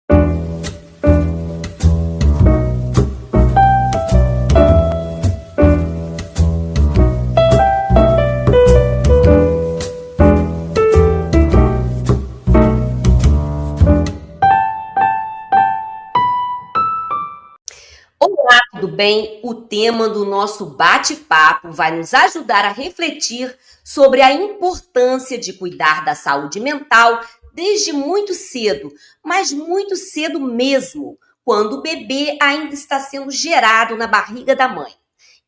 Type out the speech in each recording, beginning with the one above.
Olá, tudo bem? O tema do nosso bate-papo vai nos ajudar a refletir sobre a importância de cuidar da saúde mental desde muito cedo, mas muito cedo mesmo, quando o bebê ainda está sendo gerado na barriga da mãe.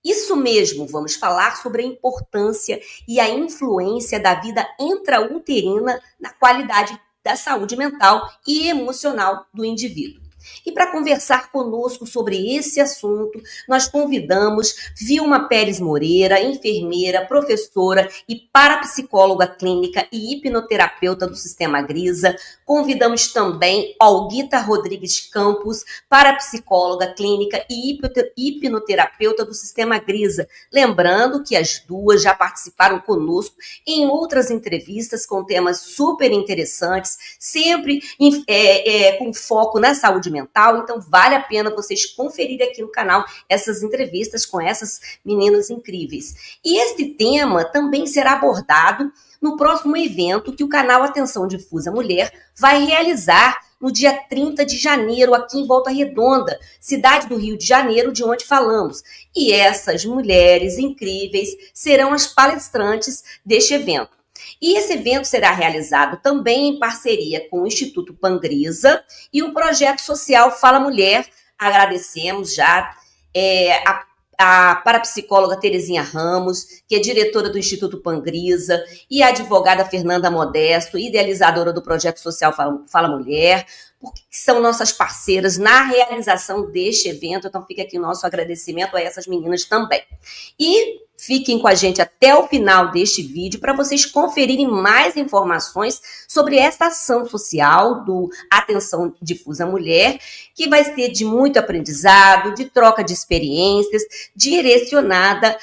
Isso mesmo, vamos falar sobre a importância e a influência da vida intrauterina na qualidade da saúde mental e emocional do indivíduo. E para conversar conosco sobre esse assunto, nós convidamos Vilma Pérez Moreira, enfermeira, professora e parapsicóloga clínica e hipnoterapeuta do Sistema Grisa. Convidamos também Olguita Rodrigues Campos, parapsicóloga clínica e hipnoterapeuta do Sistema Grisa. Lembrando que as duas já participaram conosco em outras entrevistas com temas super interessantes, sempre com foco na saúde mental, então vale a pena vocês conferirem aqui no canal essas entrevistas com essas meninas incríveis. E esse tema também será abordado no próximo evento que o canal Atenção Difusa Mulher vai realizar no dia 30 de janeiro, aqui em Volta Redonda, cidade do Rio de Janeiro, de onde falamos. E essas mulheres incríveis serão as palestrantes deste evento. E esse evento será realizado também em parceria com o Instituto Pangrisa e o projeto social Fala Mulher. Agradecemos já a parapsicóloga Terezinha Ramos, que é diretora do Instituto Pangrisa, e a advogada Fernanda Modesto, idealizadora do projeto social Fala Mulher, porque são nossas parceiras na realização deste evento. Então fica aqui o nosso agradecimento a essas meninas também. E fiquem com a gente até o final deste vídeo para vocês conferirem mais informações sobre esta ação social do Atenção Difusa Mulher, que vai ser de muito aprendizado, de troca de experiências, direcionada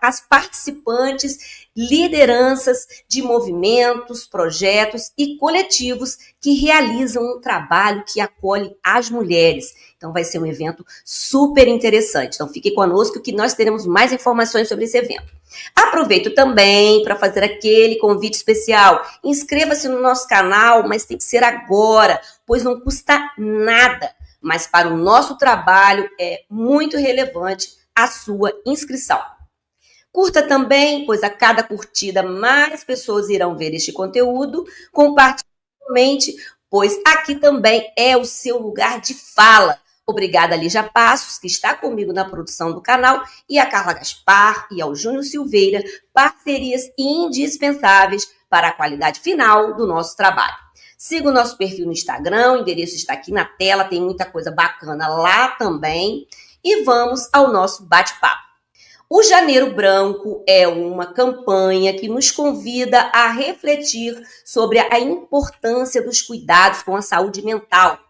às participantes, lideranças de movimentos, projetos e coletivos que realizam um trabalho que acolhe as mulheres. Então vai ser um evento super interessante. Então fique conosco que nós teremos mais informações sobre esse evento. Aproveito também para fazer aquele convite especial. Inscreva-se no nosso canal, mas tem que ser agora, pois não custa nada. Mas para o nosso trabalho é muito relevante a sua inscrição. Curta também, pois a cada curtida mais pessoas irão ver este conteúdo. Compartilhe, pois aqui também é o seu lugar de fala. Obrigada a Lígia Passos, que está comigo na produção do canal, e a Carla Gaspar e ao Júnior Silveira, parcerias indispensáveis para a qualidade final do nosso trabalho. Siga o nosso perfil no Instagram, o endereço está aqui na tela, tem muita coisa bacana lá também. E vamos ao nosso bate-papo. O Janeiro Branco é uma campanha que nos convida a refletir sobre a importância dos cuidados com a saúde mental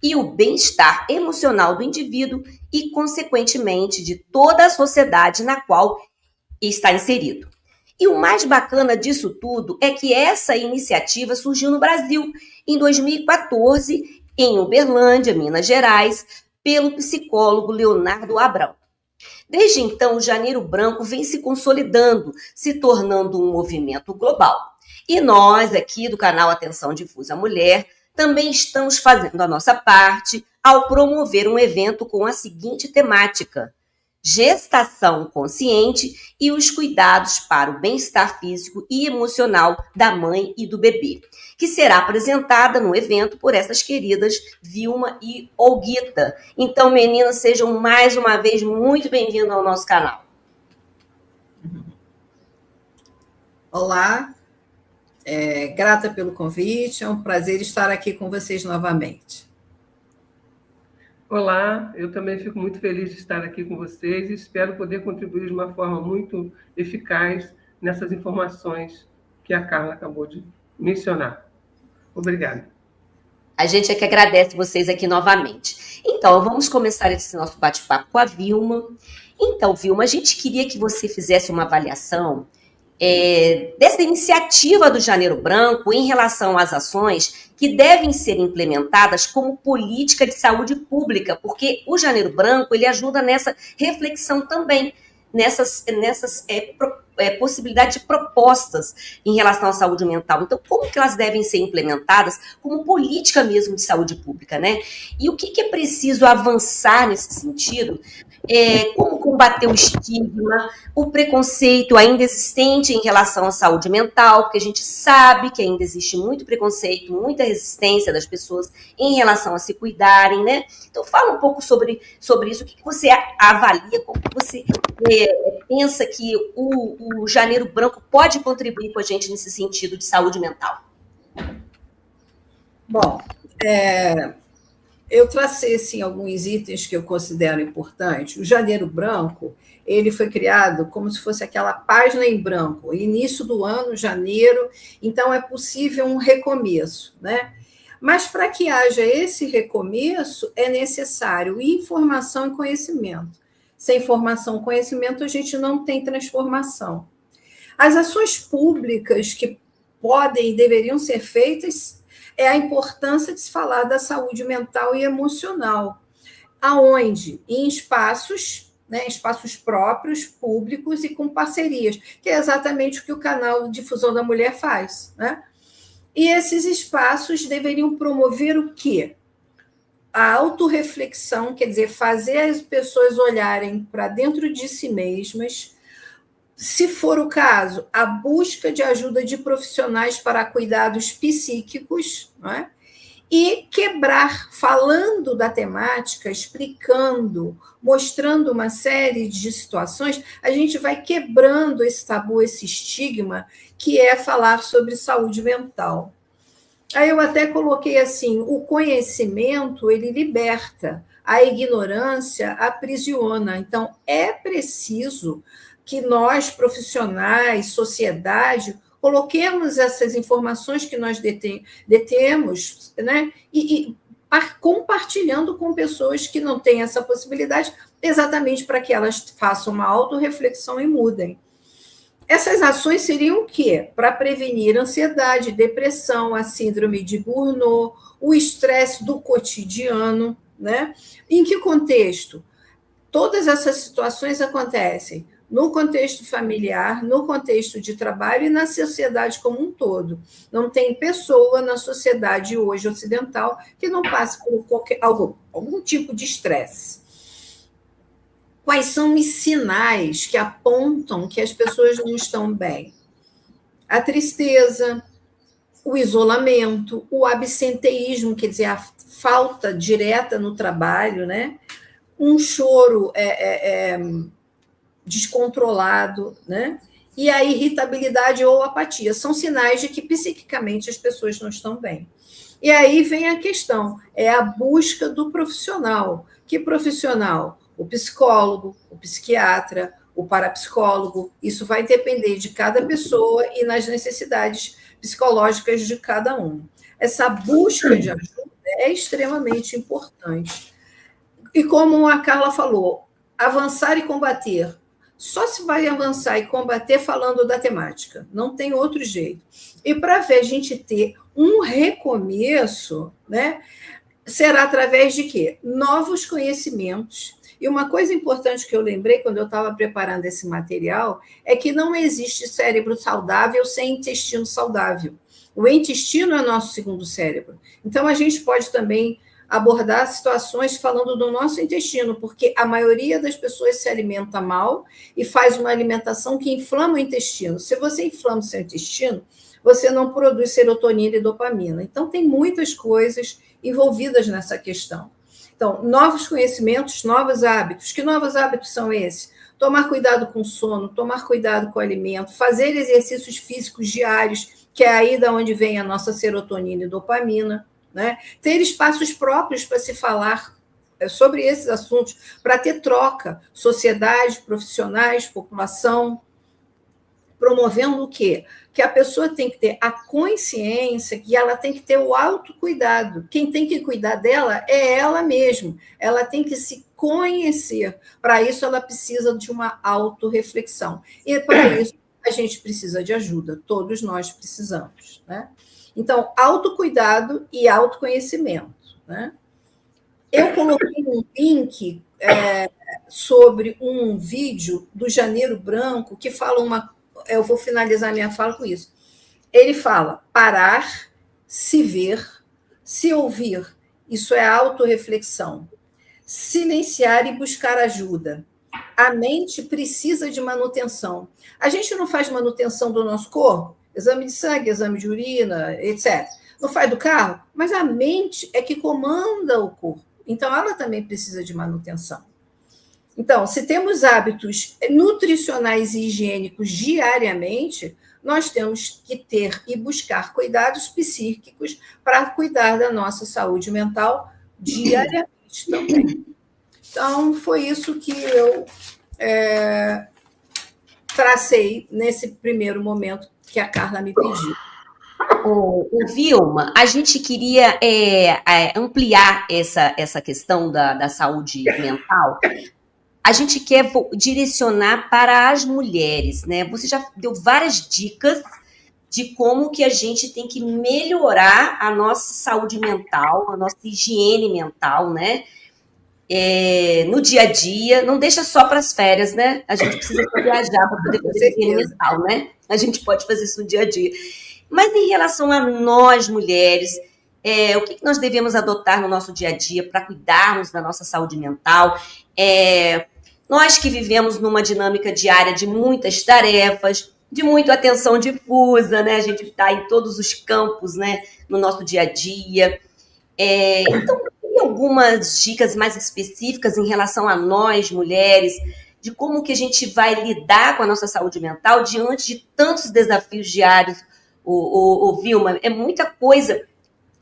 e o bem-estar emocional do indivíduo e, consequentemente, de toda a sociedade na qual está inserido. E o mais bacana disso tudo é que essa iniciativa surgiu no Brasil em 2014, em Uberlândia, Minas Gerais, pelo psicólogo Leonardo Abrão. Desde então, o Janeiro Branco vem se consolidando, se tornando um movimento global. E nós, aqui do canal Atenção Difusa Mulher, também estamos fazendo a nossa parte ao promover um evento com a seguinte temática: gestação consciente e os cuidados para o bem-estar físico e emocional da mãe e do bebê, que será apresentada no evento por essas queridas Vilma e Olguita. Então, meninas, sejam mais uma vez muito bem-vindas ao nosso canal. Olá, grata pelo convite, é um prazer estar aqui com vocês novamente. Olá, eu também fico muito feliz de estar aqui com vocês e espero poder contribuir de uma forma muito eficaz nessas informações que a Carla acabou de mencionar. Obrigada. A gente é que agradece vocês aqui novamente. Então, vamos começar esse nosso bate-papo com a Vilma. Então, Vilma, a gente queria que você fizesse uma avaliação dessa iniciativa do Janeiro Branco em relação às ações que devem ser implementadas como política de saúde pública, porque o Janeiro Branco ele ajuda nessa reflexão também, nessas possibilidade de propostas em relação à saúde mental. Então, como que elas devem ser implementadas como política mesmo de saúde pública, né? E o que é preciso avançar nesse sentido? Como combater o estigma, o preconceito ainda existente em relação à saúde mental, porque a gente sabe que ainda existe muito preconceito, muita resistência das pessoas em relação a se cuidarem, né? Então, fala um pouco sobre isso, o que você avalia, como você pensa que o Janeiro Branco pode contribuir com a gente nesse sentido de saúde mental? Bom, eu tracei assim, alguns itens que eu considero importantes. O Janeiro Branco ele foi criado como se fosse aquela página em branco, início do ano, janeiro, então é possível um recomeço, né? Mas para que haja esse recomeço, é necessário informação e conhecimento. Sem informação e conhecimento, a gente não tem transformação. As ações públicas que podem e deveriam ser feitas é a importância de se falar da saúde mental e emocional. Aonde? Em espaços, né, espaços próprios, públicos e com parcerias, que é exatamente o que o canal Difusão da Mulher faz, né? E esses espaços deveriam promover o quê? A autorreflexão, quer dizer, fazer as pessoas olharem para dentro de si mesmas, se for o caso, a busca de ajuda de profissionais para cuidados psíquicos, não é? E quebrar, falando da temática, explicando, mostrando uma série de situações, a gente vai quebrando esse tabu, esse estigma, que é falar sobre saúde mental. Aí eu até coloquei assim, o conhecimento, ele liberta, a ignorância aprisiona. Então, é preciso que nós, profissionais, sociedade, coloquemos essas informações que nós detemos, né? E compartilhando com pessoas que não têm essa possibilidade, exatamente para que elas façam uma autorreflexão e mudem. Essas ações seriam o quê? Para prevenir ansiedade, depressão, a síndrome de Burnout, o estresse do cotidiano, né? Em que contexto? Todas essas situações acontecem no contexto familiar, no contexto de trabalho e na sociedade como um todo. Não tem pessoa na sociedade hoje ocidental que não passe por algum tipo de estresse. Quais são os sinais que apontam que as pessoas não estão bem? A tristeza, o isolamento, o absenteísmo, quer dizer, a falta direta no trabalho, né? Um choro descontrolado, né? E a irritabilidade ou apatia. São sinais de que psiquicamente as pessoas não estão bem. E aí vem a questão, é a busca do profissional. Que profissional? O psicólogo, o psiquiatra, o parapsicólogo. Isso vai depender de cada pessoa e nas necessidades psicológicas de cada um. Essa busca de ajuda é extremamente importante. E como a Carla falou, avançar e combater. Só se vai avançar e combater falando da temática. Não tem outro jeito. E para ver a gente ter um recomeço, né, será através de quê? Novos conhecimentos. E uma coisa importante que eu lembrei quando eu estava preparando esse material é que não existe cérebro saudável sem intestino saudável. O intestino é o nosso segundo cérebro. Então, a gente pode também abordar situações falando do nosso intestino, porque a maioria das pessoas se alimenta mal e faz uma alimentação que inflama o intestino. Se você inflama o seu intestino, você não produz serotonina e dopamina. Então, tem muitas coisas envolvidas nessa questão. Então, novos conhecimentos, novos hábitos. Que novos hábitos são esses? Tomar cuidado com o sono, tomar cuidado com o alimento, fazer exercícios físicos diários, que é aí da onde vem a nossa serotonina e dopamina, né? Ter espaços próprios para se falar sobre esses assuntos, para ter troca, sociedade, profissionais, população, promovendo o quê? Que a pessoa tem que ter a consciência, que ela tem que ter o autocuidado. Quem tem que cuidar dela é ela mesma. Ela tem que se conhecer. Para isso, ela precisa de uma autorreflexão. E para isso, a gente precisa de ajuda, todos nós precisamos, né? Então, autocuidado e autoconhecimento, né? Eu coloquei um link sobre um vídeo do Janeiro Branco que fala eu vou finalizar minha fala com isso. Ele fala parar, se ver, se ouvir, isso é autorreflexão. Silenciar e buscar ajuda. A mente precisa de manutenção. A gente não faz manutenção do nosso corpo, exame de sangue, exame de urina, etc. Não faz do carro, mas a mente é que comanda o corpo. Então, ela também precisa de manutenção. Então, se temos hábitos nutricionais e higiênicos diariamente, nós temos que ter e buscar cuidados psíquicos para cuidar da nossa saúde mental diariamente também. Então, foi isso que eu tracei nesse primeiro momento que a Carla me pediu. O Vilma, a gente queria ampliar essa questão da saúde mental. A gente quer direcionar para as mulheres, né? Você já deu várias dicas de como que a gente tem que melhorar a nossa saúde mental, a nossa higiene mental, né? No dia a dia, não deixa só para as férias, né? A gente precisa viajar para poder fazer higiene mental, né? A gente pode fazer isso no dia a dia. Mas em relação a nós, mulheres, o que nós devemos adotar no nosso dia a dia para cuidarmos da nossa saúde mental? Nós que vivemos numa dinâmica diária de muitas tarefas, de muita atenção difusa, né? A gente está em todos os campos, né? No nosso dia a dia. Então, tem algumas dicas mais específicas em relação a nós, mulheres, de como que a gente vai lidar com a nossa saúde mental diante de tantos desafios diários, Vilma? É muita coisa.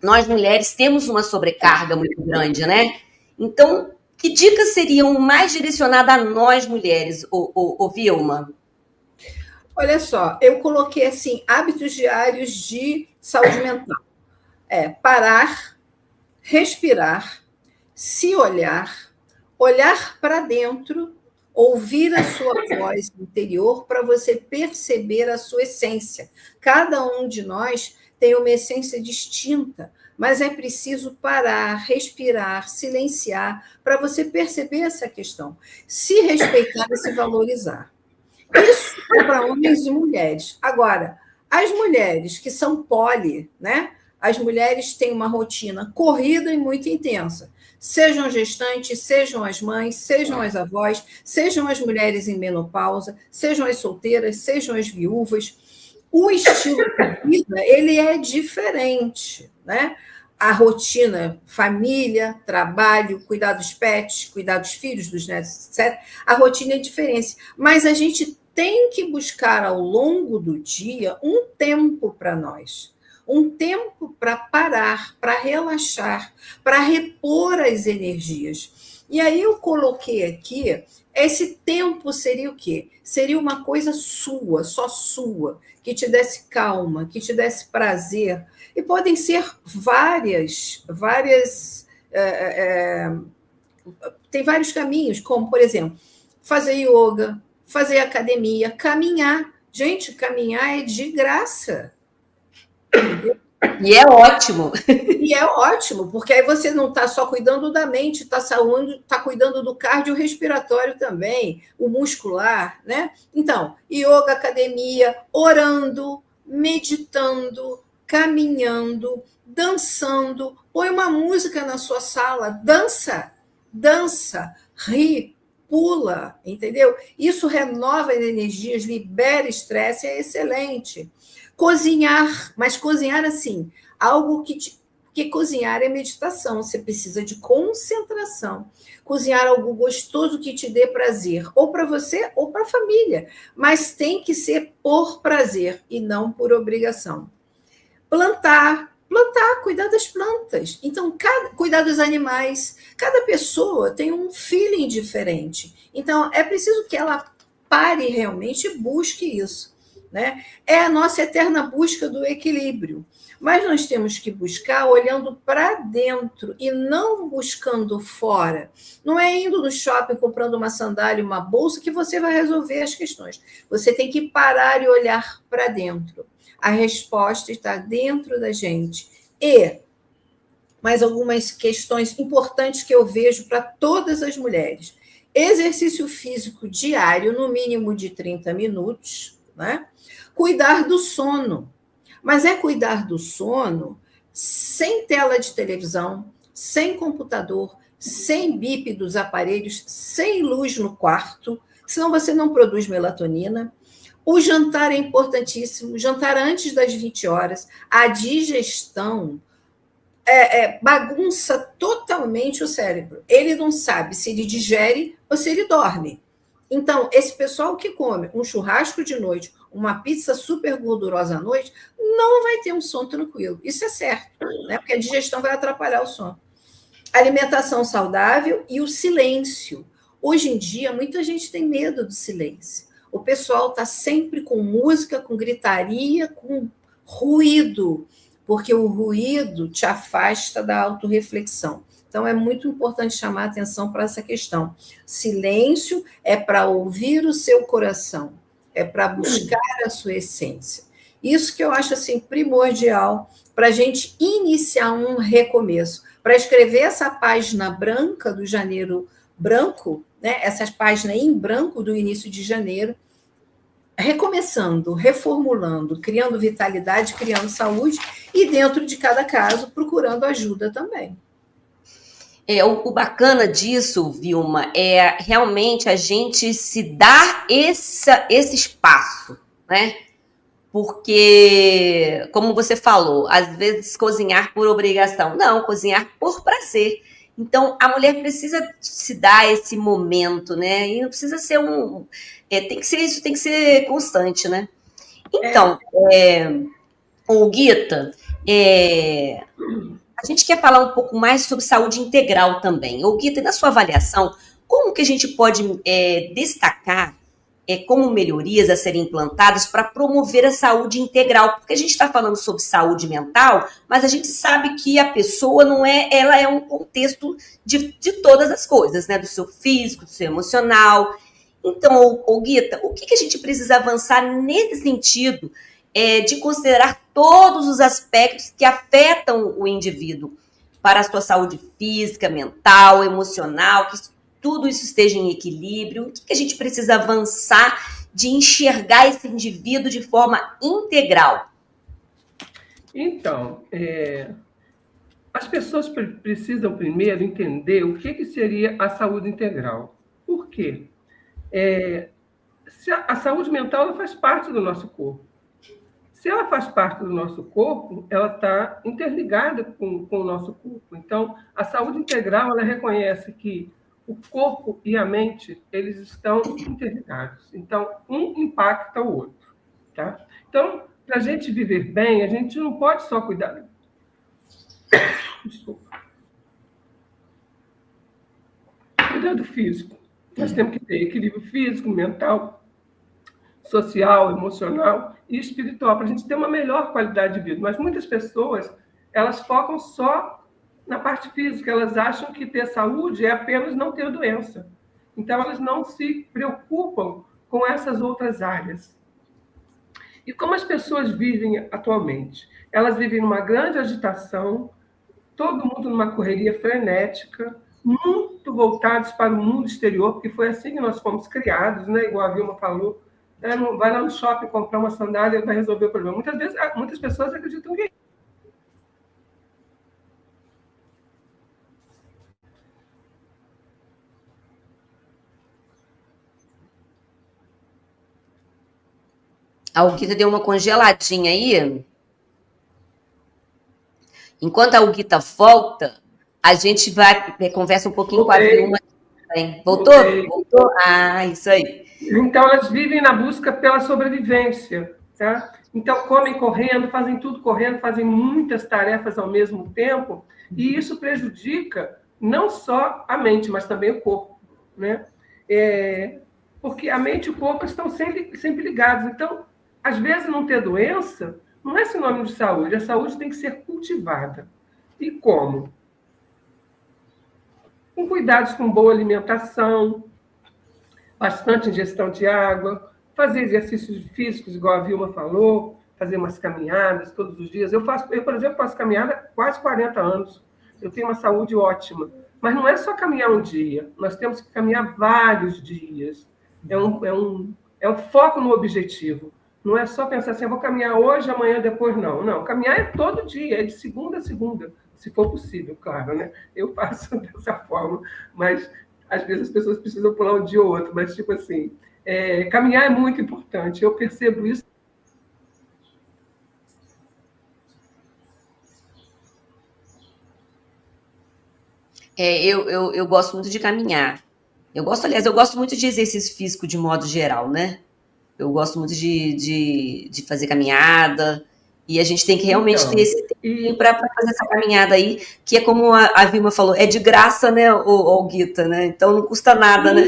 Nós, mulheres, temos uma sobrecarga muito grande, né? Então, que dicas seriam mais direcionadas a nós, mulheres, Vilma? Olha só, eu coloquei assim, hábitos diários de saúde mental. Parar, respirar, se olhar, olhar para dentro, ouvir a sua voz interior para você perceber a sua essência. Cada um de nós tem uma essência distinta, mas é preciso parar, respirar, silenciar para você perceber essa questão. Se respeitar e se valorizar. Isso é para homens e mulheres. Agora, as mulheres que são poli, né? As mulheres têm uma rotina corrida e muito intensa. Sejam gestantes, sejam as mães, sejam as avós, sejam as mulheres em menopausa, sejam as solteiras, sejam as viúvas. O estilo de vida, ele é diferente, né? A rotina, família, trabalho, cuidar dos pets, cuidar dos filhos, dos netos, etc. A rotina é diferente. Mas a gente tem que buscar ao longo do dia um tempo para nós. Um tempo para parar, para relaxar, para repor as energias. E aí eu coloquei aqui, esse tempo seria o quê? Seria uma coisa sua, só sua, que te desse calma, que te desse prazer. E podem ser várias tem vários caminhos, como, por exemplo, fazer yoga, fazer academia, caminhar. Gente, caminhar é de graça. Entendeu? E é ótimo. E é ótimo, porque aí você não está só cuidando da mente, está cuidando do cardiorrespiratório também, o muscular, né? Então, yoga, academia, orando, meditando, caminhando, dançando, põe uma música na sua sala, dança, ri, pula, entendeu? Isso renova as energias, libera estresse, é excelente. Cozinhar, mas cozinhar assim, algo que cozinhar é meditação, você precisa de concentração. Cozinhar algo gostoso que te dê prazer, ou para você ou para a família, mas tem que ser por prazer e não por obrigação. Plantar, cuidar das plantas. Então, cuidar dos animais. Cada pessoa tem um feeling diferente. Então, é preciso que ela pare realmente e busque isso. Né? É a nossa eterna busca do equilíbrio. Mas nós temos que buscar olhando para dentro e não buscando fora. Não é indo no shopping comprando uma sandália, uma bolsa, que você vai resolver as questões. Você tem que parar e olhar para dentro. A resposta está dentro da gente. E mais algumas questões importantes que eu vejo para todas as mulheres. Exercício físico diário, no mínimo de 30 minutos, né? Cuidar do sono. Mas é cuidar do sono sem tela de televisão, sem computador, sem bip dos aparelhos, sem luz no quarto, senão você não produz melatonina. O jantar é importantíssimo, jantar antes das 20 horas. A digestão bagunça totalmente o cérebro. Ele não sabe se ele digere ou se ele dorme. Então, esse pessoal que come um churrasco de noite, uma pizza super gordurosa à noite, não vai ter um sono tranquilo. Isso é certo, né? Porque a digestão vai atrapalhar o sono. Alimentação saudável e o silêncio. Hoje em dia, muita gente tem medo do silêncio. O pessoal está sempre com música, com gritaria, com ruído, porque o ruído te afasta da autorreflexão. Então, é muito importante chamar a atenção para essa questão. Silêncio é para ouvir o seu coração, é para buscar a sua essência. Isso que eu acho assim, primordial para a gente iniciar um recomeço. Para escrever essa página branca do janeiro branco, né? Essa página em branco do início de janeiro, recomeçando, reformulando, criando vitalidade, criando saúde, e dentro de cada caso, procurando ajuda também. O bacana disso, Vilma, é realmente a gente se dar esse espaço, né? Porque, como você falou, às vezes cozinhar por obrigação. Não, cozinhar por prazer. Então, a mulher precisa se dar esse momento, né? E não precisa ser tem que ser isso, tem que ser constante, né? Então, Guita, a gente quer falar um pouco mais sobre saúde integral também. Guita, na sua avaliação, como que a gente pode destacar como melhorias a serem implantadas para promover a saúde integral? Porque a gente está falando sobre saúde mental, mas a gente sabe que a pessoa ela é um contexto de todas as coisas, né? Do seu físico, do seu emocional. Então, Guita, o que a gente precisa avançar nesse sentido de considerar todos os aspectos que afetam o indivíduo para a sua saúde física, mental, emocional, que tudo isso esteja em equilíbrio? O que a gente precisa avançar de enxergar esse indivíduo de forma integral? Então, as pessoas precisam primeiro entender o que seria a saúde integral. Por quê? A saúde mental ela faz parte do nosso corpo. Se ela faz parte do nosso corpo, ela está interligada com o nosso corpo. Então, a saúde integral ela reconhece que o corpo e a mente eles estão interligados. Então, um impacta o outro. Tá? Então, para a gente viver bem, a gente não pode só cuidar. Desculpa. Cuidar do físico. Nós temos que ter equilíbrio físico, mental, social, emocional e espiritual, para a gente ter uma melhor qualidade de vida. Mas muitas pessoas, elas focam só na parte física, elas acham que ter saúde é apenas não ter doença. Então, elas não se preocupam com essas outras áreas. E como as pessoas vivem atualmente? Elas vivem numa grande agitação, todo mundo numa correria frenética, muito voltados para o mundo exterior, porque foi assim que nós fomos criados, né? Igual a Vilma falou, vai lá no shopping comprar uma sandália e vai resolver o problema. Muitas vezes, muitas pessoas acreditam que A Guita deu uma congeladinha aí. Enquanto a Guita volta, a gente vai conversa um pouquinho com a Vilma. Voltou? Voltou? Ah, isso aí. Então, elas vivem na busca pela sobrevivência, tá? Então, comem correndo, fazem tudo correndo, fazem muitas tarefas ao mesmo tempo, e isso prejudica não só a mente, mas também o corpo, né? Porque a mente e o corpo estão sempre ligados. Então, às vezes, não ter doença não é sinônimo de saúde. A saúde tem que ser cultivada. E como? Com cuidados com boa alimentação, bastante ingestão de água, fazer exercícios físicos, igual a Vilma falou, fazer umas caminhadas todos os dias. Eu, por exemplo, faço caminhada há quase 40 anos. Eu tenho uma saúde ótima. Mas não é só caminhar um dia, nós temos que caminhar vários dias. É um foco no objetivo. Não é só pensar assim, eu vou caminhar hoje, amanhã, depois, não. Não, caminhar é todo dia, é de segunda a segunda, se for possível, claro, né? Eu faço dessa forma, mas às vezes as pessoas precisam pular um dia ou outro, mas tipo assim, caminhar é muito importante. Eu percebo isso. Eu gosto muito de caminhar. Aliás, eu gosto muito de exercício físico de modo geral, né? Eu gosto muito de fazer caminhada. E a gente tem que realmente ter Então, esse tempo para fazer essa caminhada aí, que é como a Vilma falou, é de graça, né, o Guita, né? Então não custa nada, né?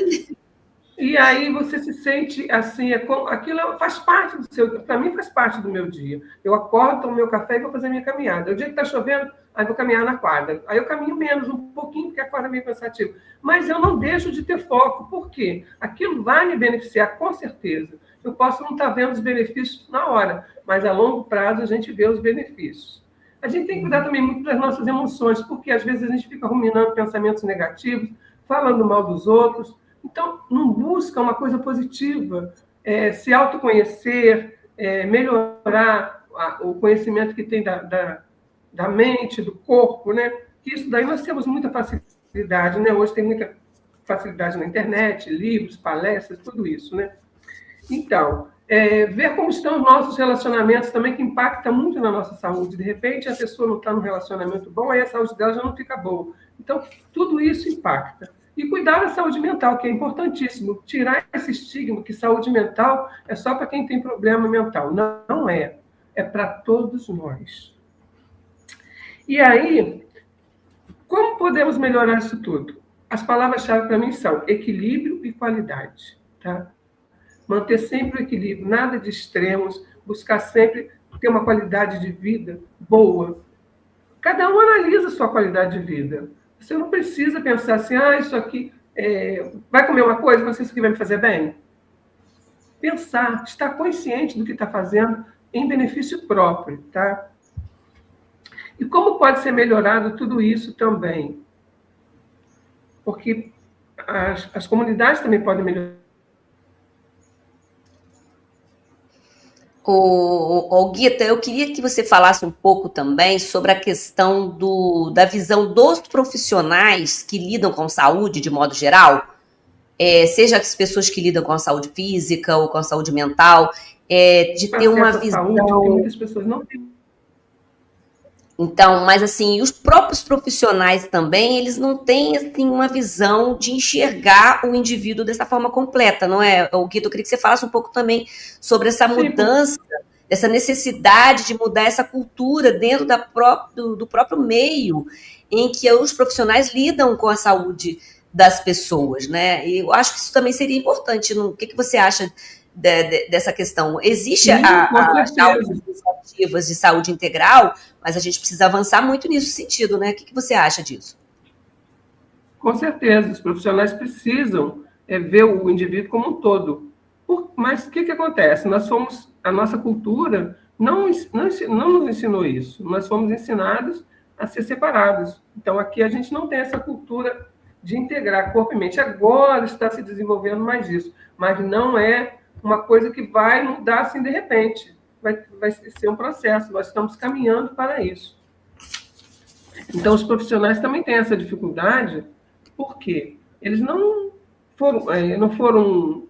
e aí você se sente assim, aquilo faz parte do seu, para mim faz parte do meu dia. Eu acordo, tomo meu café e vou fazer minha caminhada. O dia que está chovendo, aí vou caminhar na quadra. Aí eu caminho menos, um pouquinho, porque a quadra é meio cansativa. Mas eu não deixo de ter foco. Por quê? Aquilo vai me beneficiar, com certeza. Eu posso não estar vendo os benefícios na hora, mas a longo prazo a gente vê os benefícios. A gente tem que cuidar também muito das nossas emoções, porque às vezes a gente fica ruminando pensamentos negativos, falando mal dos outros. Então, não busca uma coisa positiva, se autoconhecer, melhorar o conhecimento que tem da mente, do corpo, né? Isso daí nós temos muita facilidade, né? Hoje tem muita facilidade na internet, livros, palestras, tudo isso, né? Então, ver como estão os nossos relacionamentos também, que impacta muito na nossa saúde. De repente, a pessoa não está num relacionamento bom, aí a saúde dela já não fica boa. Então, tudo isso impacta. E cuidar da saúde mental, que é importantíssimo. Tirar esse estigma que saúde mental é só para quem tem problema mental. Não, não é. É para todos nós. E aí, como podemos melhorar isso tudo? As palavras-chave para mim são equilíbrio e qualidade. Tá? Manter sempre o equilíbrio, nada de extremos, buscar sempre ter uma qualidade de vida boa. Cada um analisa a sua qualidade de vida. Você não precisa pensar assim, isso aqui vai comer uma coisa, mas isso aqui vai me fazer bem. Pensar, estar consciente do que está fazendo em benefício próprio, tá? E como pode ser melhorado tudo isso também? Porque as comunidades também podem melhorar. Guita, eu queria que você falasse um pouco também sobre a questão da visão dos profissionais que lidam com saúde de modo geral, seja as pessoas que lidam com a saúde física ou com a saúde mental, de ter uma visão... Saúde, que muitas pessoas não têm. Então, mas assim, os próprios profissionais também, eles não têm assim, uma visão de enxergar o indivíduo dessa forma completa, não é? Guido, eu queria que você falasse um pouco também sobre essa mudança, essa necessidade de mudar essa cultura dentro do próprio meio em que os profissionais lidam com a saúde das pessoas, né? E eu acho que isso também seria importante. O que você acha dessa questão? Existe as iniciativas de saúde integral, mas a gente precisa avançar muito nesse sentido, né? O que você acha disso? Com certeza, os profissionais precisam ver o indivíduo como um todo. Mas o que acontece? A nossa cultura não nos ensinou isso. Nós fomos ensinados a ser separados. Então, aqui a gente não tem essa cultura de integrar corpo e mente. Agora está se desenvolvendo mais isso, mas não é uma coisa que vai mudar assim de repente. Vai ser um processo, nós estamos caminhando para isso. Então, os profissionais também têm essa dificuldade, porque eles não foram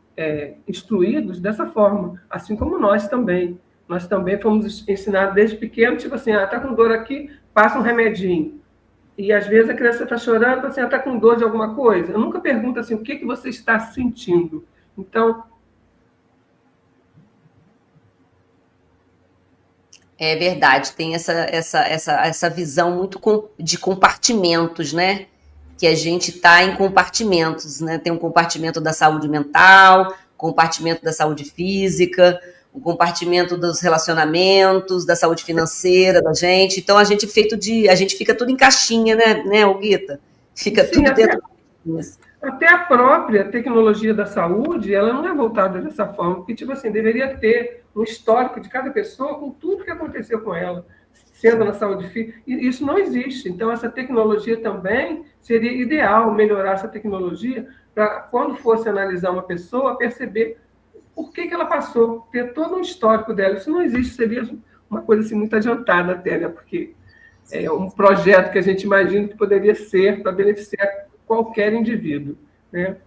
instruídos dessa forma, assim como nós também. Nós também fomos ensinados desde pequeno, tipo assim, está com dor aqui, passa um remedinho. E às vezes a criança está chorando, assim, está com dor de alguma coisa. Eu nunca pergunto assim, o que você está sentindo? Então, é verdade, tem essa visão muito de compartimentos, né? Que a gente está em compartimentos, né? Tem um compartimento da saúde mental, compartimento da saúde física, o compartimento dos relacionamentos, da saúde financeira da gente. Então a gente fica tudo em caixinha, né, Olguita? Fica Sim, tudo dentro. Até a própria tecnologia da saúde, ela não é voltada dessa forma, porque, tipo assim, deveria ter um histórico de cada pessoa com tudo que aconteceu com ela, sendo na saúde física, e isso não existe. Então, essa tecnologia também seria ideal melhorar essa tecnologia para, quando fosse analisar uma pessoa, perceber por que ela passou, ter todo um histórico dela. Isso não existe, seria uma coisa assim, muito adiantada até, né? Porque é um projeto que a gente imagina que poderia ser para beneficiar qualquer indivíduo, né?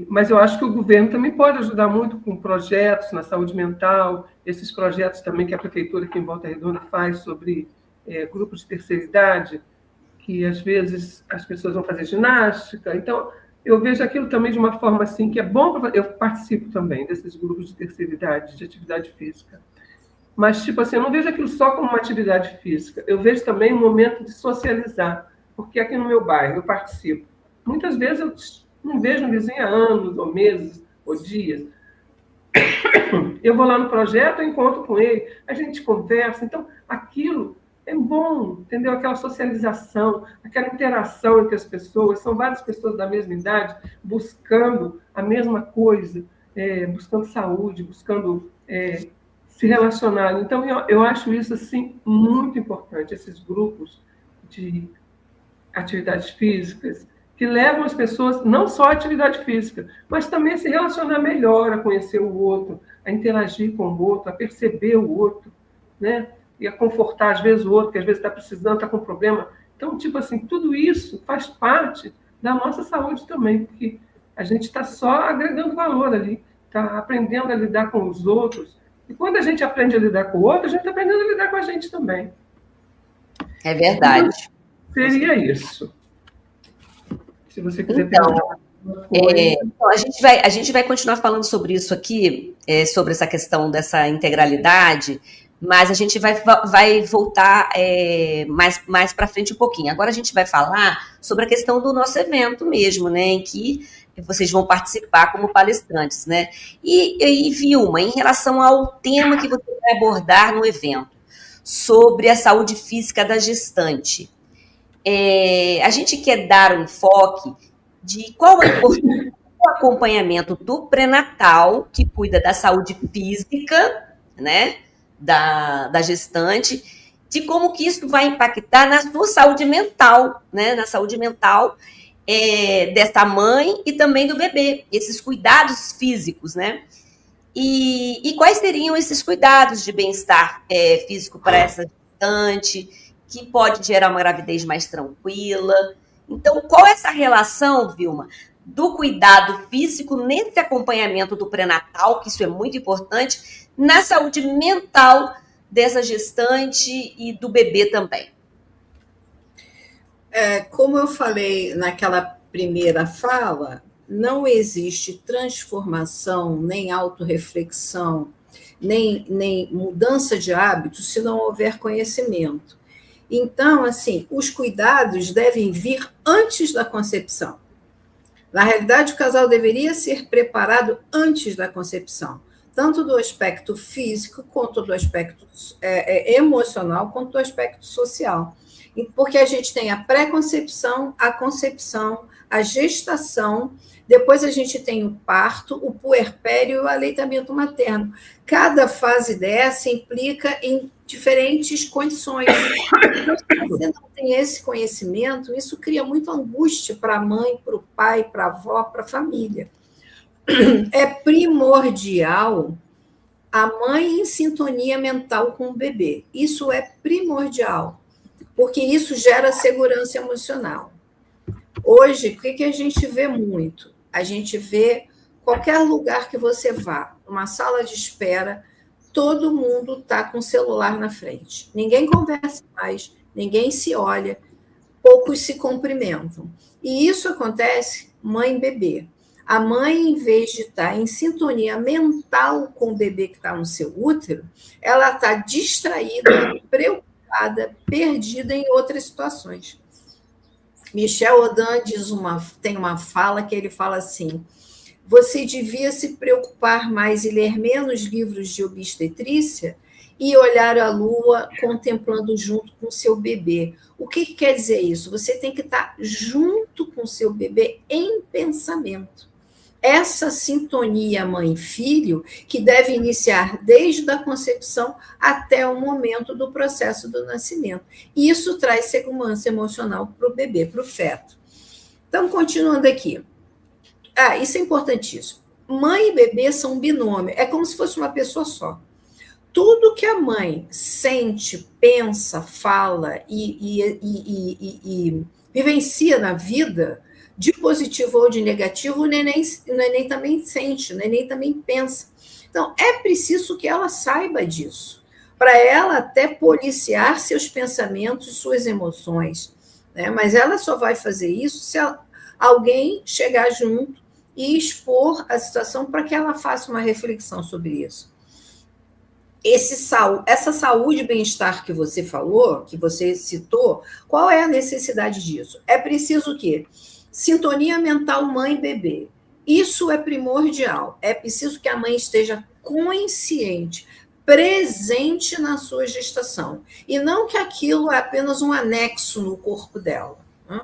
Mas eu acho que o governo também pode ajudar muito com projetos na saúde mental, esses projetos também que a prefeitura aqui em Volta Redonda faz sobre grupos de terceira idade, que às vezes as pessoas vão fazer ginástica. Então, eu vejo aquilo também de uma forma assim que é bom. Eu participo também desses grupos de terceira idade, de atividade física. Mas, tipo assim, eu não vejo aquilo só como uma atividade física. Eu vejo também um momento de socializar, porque aqui no meu bairro eu participo. Muitas vezes eu não vejo um vizinho há anos, ou meses, ou dias. Eu vou lá no projeto, eu encontro com ele, a gente conversa. Então, aquilo é bom, entendeu? Aquela socialização, aquela interação entre as pessoas. São várias pessoas da mesma idade buscando a mesma coisa, buscando saúde, buscando se relacionar. Então, eu acho isso assim muito importante, esses grupos de atividades físicas, que levam as pessoas não só à atividade física, mas também a se relacionar melhor, a conhecer o outro, a interagir com o outro, a perceber o outro, né? E a confortar, às vezes, o outro, que às vezes está precisando, está com problema. Então, tipo assim, tudo isso faz parte da nossa saúde também, porque a gente está só agregando valor ali, está aprendendo a lidar com os outros. E quando a gente aprende a lidar com o outro, a gente está aprendendo a lidar com a gente também. É verdade. Então, seria isso. Se você quiser a gente vai continuar falando sobre isso aqui, sobre essa questão dessa integralidade, mas a gente vai voltar mais para frente um pouquinho. Agora a gente vai falar sobre a questão do nosso evento mesmo, né, em que vocês vão participar como palestrantes, né? E Vilma, em relação ao tema que você vai abordar no evento, sobre a saúde física da gestante, a gente quer dar um enfoque de qual é a importância do acompanhamento do pré-natal, que cuida da saúde física, né, da gestante, de como que isso vai impactar na sua saúde mental, né, na saúde mental desta mãe e também do bebê, esses cuidados físicos, né? E quais seriam esses cuidados de bem-estar físico para essa gestante, que pode gerar uma gravidez mais tranquila? Então, qual é essa relação, Vilma, do cuidado físico nesse acompanhamento do pré-natal, que isso é muito importante, na saúde mental dessa gestante e do bebê também? Como eu falei naquela primeira fala, não existe transformação, nem autorreflexão, nem mudança de hábitos se não houver conhecimento. Então, assim, os cuidados devem vir antes da concepção. Na realidade, o casal deveria ser preparado antes da concepção, tanto do aspecto físico, quanto do aspecto emocional, quanto do aspecto social. Porque a gente tem a pré-concepção, a concepção, a gestação, depois a gente tem o parto, o puerpério e o aleitamento materno. Cada fase dessa implica em diferentes condições. Se você não tem esse conhecimento, isso cria muita angústia para a mãe, para o pai, para a avó, para a família. É primordial a mãe em sintonia mental com o bebê. Isso é primordial, porque isso gera segurança emocional. Hoje, o que a gente vê muito? A gente vê qualquer lugar que você vá, uma sala de espera, todo mundo está com o celular na frente. Ninguém conversa mais, ninguém se olha, poucos se cumprimentam. E isso acontece mãe e bebê. A mãe, em vez de estar em sintonia mental com o bebê que está no seu útero, ela está distraída, preocupada, perdida em outras situações. Michel Odan tem uma fala que ele fala assim: você devia se preocupar mais e ler menos livros de obstetrícia e olhar a lua contemplando junto com seu bebê. O que quer dizer isso? Você tem que estar junto com seu bebê em pensamento. Essa sintonia mãe-filho que deve iniciar desde a concepção até o momento do processo do nascimento. E isso traz segurança emocional para o bebê, para o feto. Então, continuando aqui. Isso é importantíssimo. Mãe e bebê são um binômio. É como se fosse uma pessoa só. Tudo que a mãe sente, pensa, fala e vivencia na vida, de positivo ou de negativo, o neném também sente, o neném também pensa. Então, é preciso que ela saiba disso, para ela até policiar seus pensamentos, suas emoções. Né? Mas ela só vai fazer isso se alguém chegar junto e expor a situação para que ela faça uma reflexão sobre isso. Essa saúde e bem-estar que você falou, que você citou, qual é a necessidade disso? É preciso o quê? Sintonia mental mãe-bebê. Isso é primordial. É preciso que a mãe esteja consciente, presente na sua gestação. E não que aquilo é apenas um anexo no corpo dela. Né?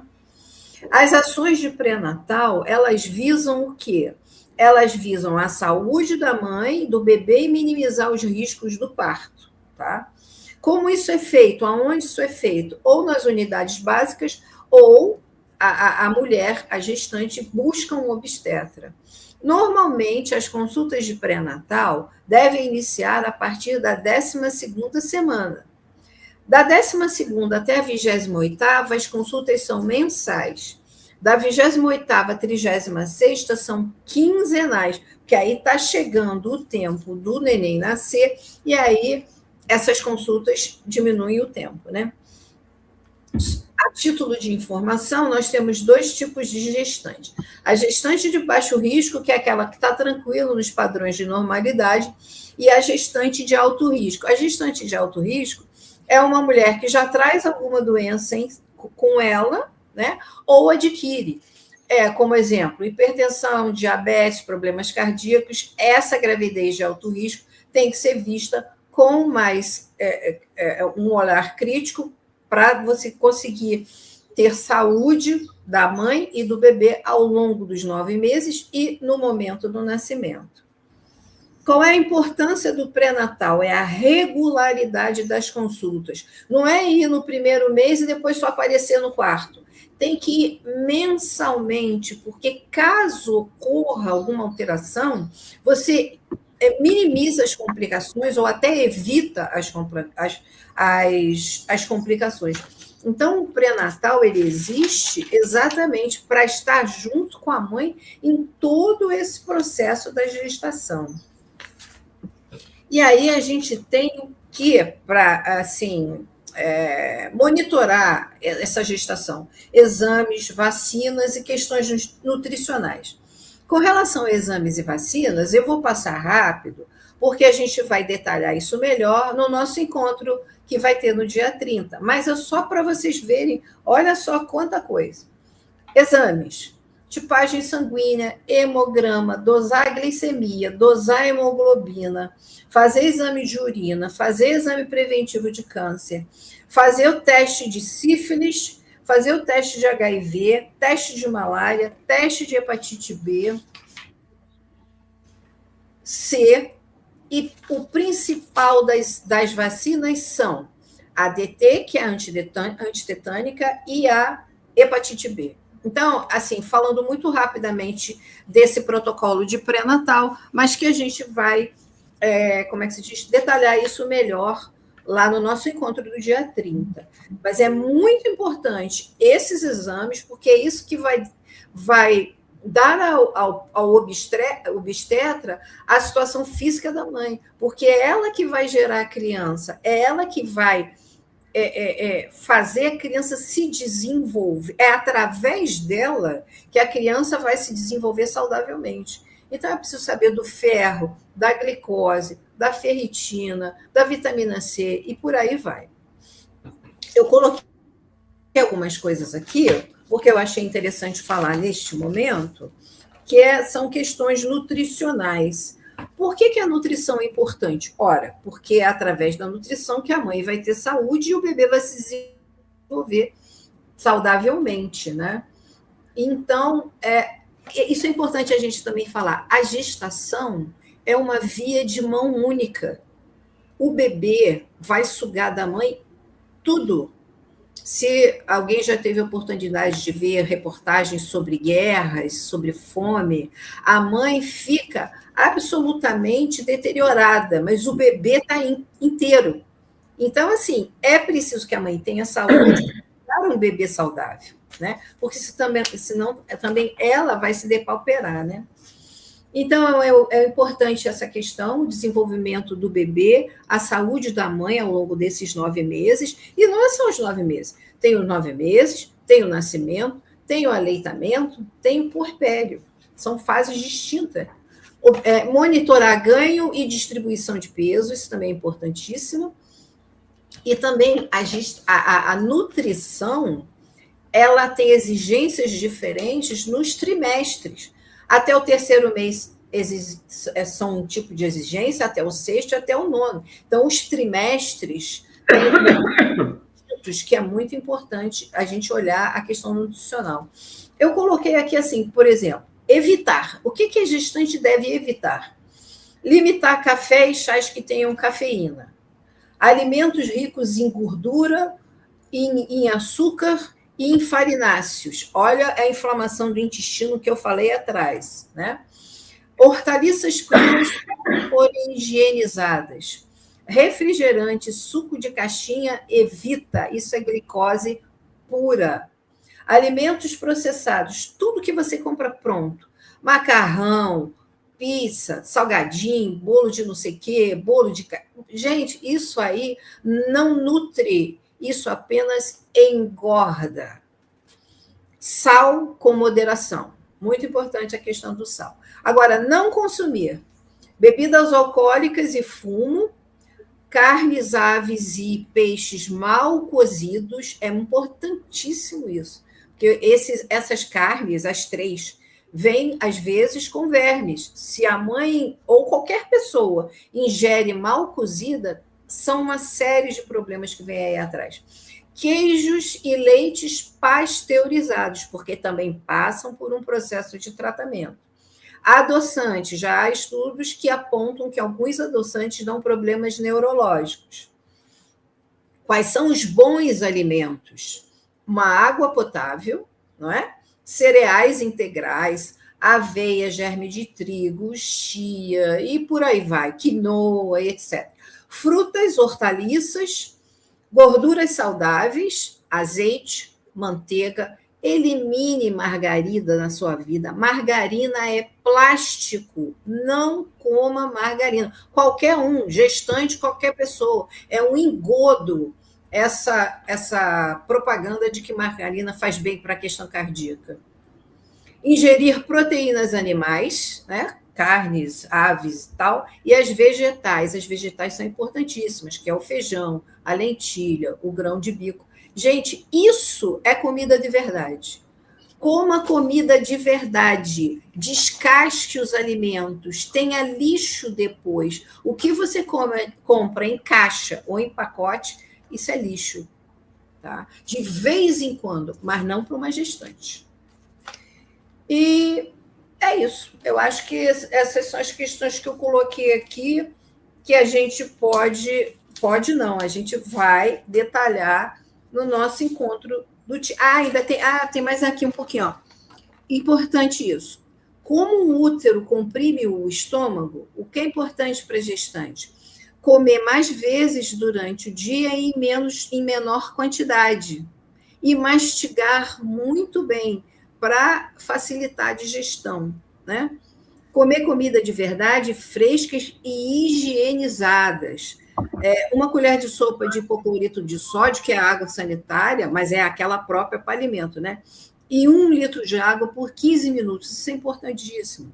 As ações de pré-natal, elas visam o quê? Elas visam a saúde da mãe, do bebê e minimizar os riscos do parto. Tá? Como isso é feito? Aonde isso é feito? Ou nas unidades básicas, ou a mulher, a gestante, busca um obstetra. Normalmente, as consultas de pré-natal devem iniciar a partir da 12ª semana. Da 12ª até a 28ª, as consultas são mensais. Da 28ª à 36ª são quinzenais, porque aí está chegando o tempo do neném nascer, e aí essas consultas diminuem o tempo, né? A título de informação, nós temos 2 tipos de gestante. A gestante de baixo risco, que é aquela que está tranquila nos padrões de normalidade, e a gestante de alto risco. A gestante de alto risco é uma mulher que já traz alguma doença com ela, né? Ou adquire. Como exemplo, hipertensão, diabetes, problemas cardíacos. Essa gravidez de alto risco tem que ser vista com mais um olhar crítico para você conseguir ter saúde da mãe e do bebê ao longo dos 9 meses e no momento do nascimento. Qual é a importância do pré-natal? É a regularidade das consultas. Não é ir no primeiro mês e depois só aparecer no quarto. Tem que ir mensalmente, porque caso ocorra alguma alteração, você minimiza as complicações ou até evita as complicações. Então, o pré-natal ele existe exatamente para estar junto com a mãe em todo esse processo da gestação. E aí a gente tem que, para monitorar essa gestação, exames, vacinas e questões nutricionais. Com relação a exames e vacinas, eu vou passar rápido, porque a gente vai detalhar isso melhor no nosso encontro que vai ter no dia 30. Mas é só para vocês verem, olha só quanta coisa. Exames, tipagem sanguínea, hemograma, dosar glicemia, dosar hemoglobina, fazer exame de urina, fazer exame preventivo de câncer, fazer o teste de sífilis, fazer o teste de HIV, teste de malária, teste de hepatite B, C, e o principal das vacinas são a DT, que é a antitetânica, e a hepatite B. Então, assim, falando muito rapidamente desse protocolo de pré-natal, mas que a gente vai, detalhar isso melhor lá no nosso encontro do dia 30. Mas é muito importante esses exames, porque é isso que vai dar ao obstetra a situação física da mãe, porque é ela que vai gerar a criança, é ela que vai fazer a criança se desenvolver, é através dela que a criança vai se desenvolver saudavelmente. Então, é preciso saber do ferro, da glicose, da ferritina, da vitamina C, e por aí vai. Eu coloquei algumas coisas aqui, porque eu achei interessante falar neste momento, são questões nutricionais. Por que a nutrição é importante? Ora, porque é através da nutrição que a mãe vai ter saúde e o bebê vai se desenvolver saudavelmente, né? Então, isso é importante a gente também falar. A gestação é uma via de mão única. O bebê vai sugar da mãe tudo. Se alguém já teve a oportunidade de ver reportagens sobre guerras, sobre fome, a mãe fica absolutamente deteriorada, mas o bebê está inteiro. Então, assim, é preciso que a mãe tenha saúde para um bebê saudável, né? Porque senão também ela vai se depauperar, né? Então, é importante essa questão, o desenvolvimento do bebê, a saúde da mãe ao longo desses 9 meses, e não é só os 9 meses, tem os 9 meses, tem o nascimento, tem o aleitamento, tem o puerpério, são fases distintas. Monitorar ganho e distribuição de peso, isso também é importantíssimo, e também a nutrição, ela tem exigências diferentes nos trimestres. Até o 3º mês são um tipo de exigência, até o 6º, até o 9º. Então, os trimestres que é muito importante a gente olhar a questão nutricional. Eu coloquei aqui assim, por exemplo, evitar. O que a gestante deve evitar? Limitar café e chás que tenham cafeína. Alimentos ricos em gordura, em açúcar e em farináceos. Olha a inflamação do intestino que eu falei atrás, né? Hortaliças cruas forem higienizadas. Refrigerante, suco de caixinha, evita. Isso é glicose pura. Alimentos processados, tudo que você compra pronto. Macarrão, pizza, salgadinho, bolo de não sei o quê, bolo de... Gente, isso aí não nutre, isso apenas engorda. Sal com moderação. Muito importante a questão do sal. Agora, não consumir bebidas alcoólicas e fumo, carnes, aves e peixes mal cozidos, é importantíssimo isso. Porque essas carnes, as 3, vêm, às vezes, com vermes. Se a mãe ou qualquer pessoa ingere mal cozida, são uma série de problemas que vem aí atrás. Queijos e leites pasteurizados, porque também passam por um processo de tratamento. Adoçantes, já há estudos que apontam que alguns adoçantes dão problemas neurológicos. Quais são os bons alimentos? Uma água potável, não é? Cereais integrais, aveia, germe de trigo, chia e por aí vai, quinoa, etc. Frutas, hortaliças, gorduras saudáveis, azeite, manteiga. Elimine margarina na sua vida. Margarina é plástico. Não coma margarina. Qualquer um, gestante, qualquer pessoa. É um engodo essa propaganda de que margarina faz bem para a questão cardíaca. Ingerir proteínas animais, né? Carnes, aves e tal, e as vegetais. As vegetais são importantíssimas, que é o feijão, a lentilha, o grão de bico. Gente, isso é comida de verdade. Coma comida de verdade. Descasque os alimentos. Tenha lixo depois. O que você compra em caixa ou em pacote, isso é lixo. Tá? De vez em quando, mas não para uma gestante. E é isso. Eu acho que essas são as questões que eu coloquei aqui, que a gente pode não, a gente vai detalhar no nosso encontro do ainda tem mais aqui um pouquinho, ó. Importante isso. Como o útero comprime o estômago, o que é importante para a gestante? Comer mais vezes durante o dia e em menor quantidade. E mastigar muito bem para facilitar a digestão, né? Comer comida de verdade, frescas e higienizadas. Uma colher de sopa de hipoclorito de sódio, que é a água sanitária, mas é aquela própria para alimento, né? E 1 litro de água por 15 minutos. Isso é importantíssimo.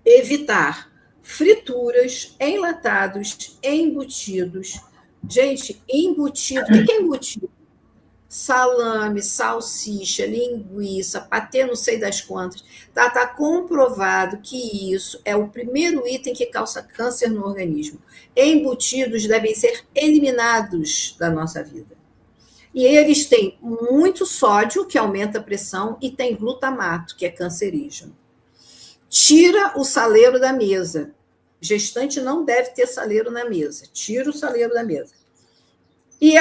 Evitar frituras, enlatados, embutidos. Gente, embutido. O que é embutido? salame, salsicha, linguiça, patê não sei das quantas. Tá comprovado que isso é o primeiro item que causa câncer no organismo. Embutidos devem ser eliminados da nossa vida. E eles têm muito sódio, que aumenta a pressão, e tem glutamato, que é cancerígeno. Tira o saleiro da mesa. Gestante não deve ter saleiro na mesa. Tira o saleiro da mesa. E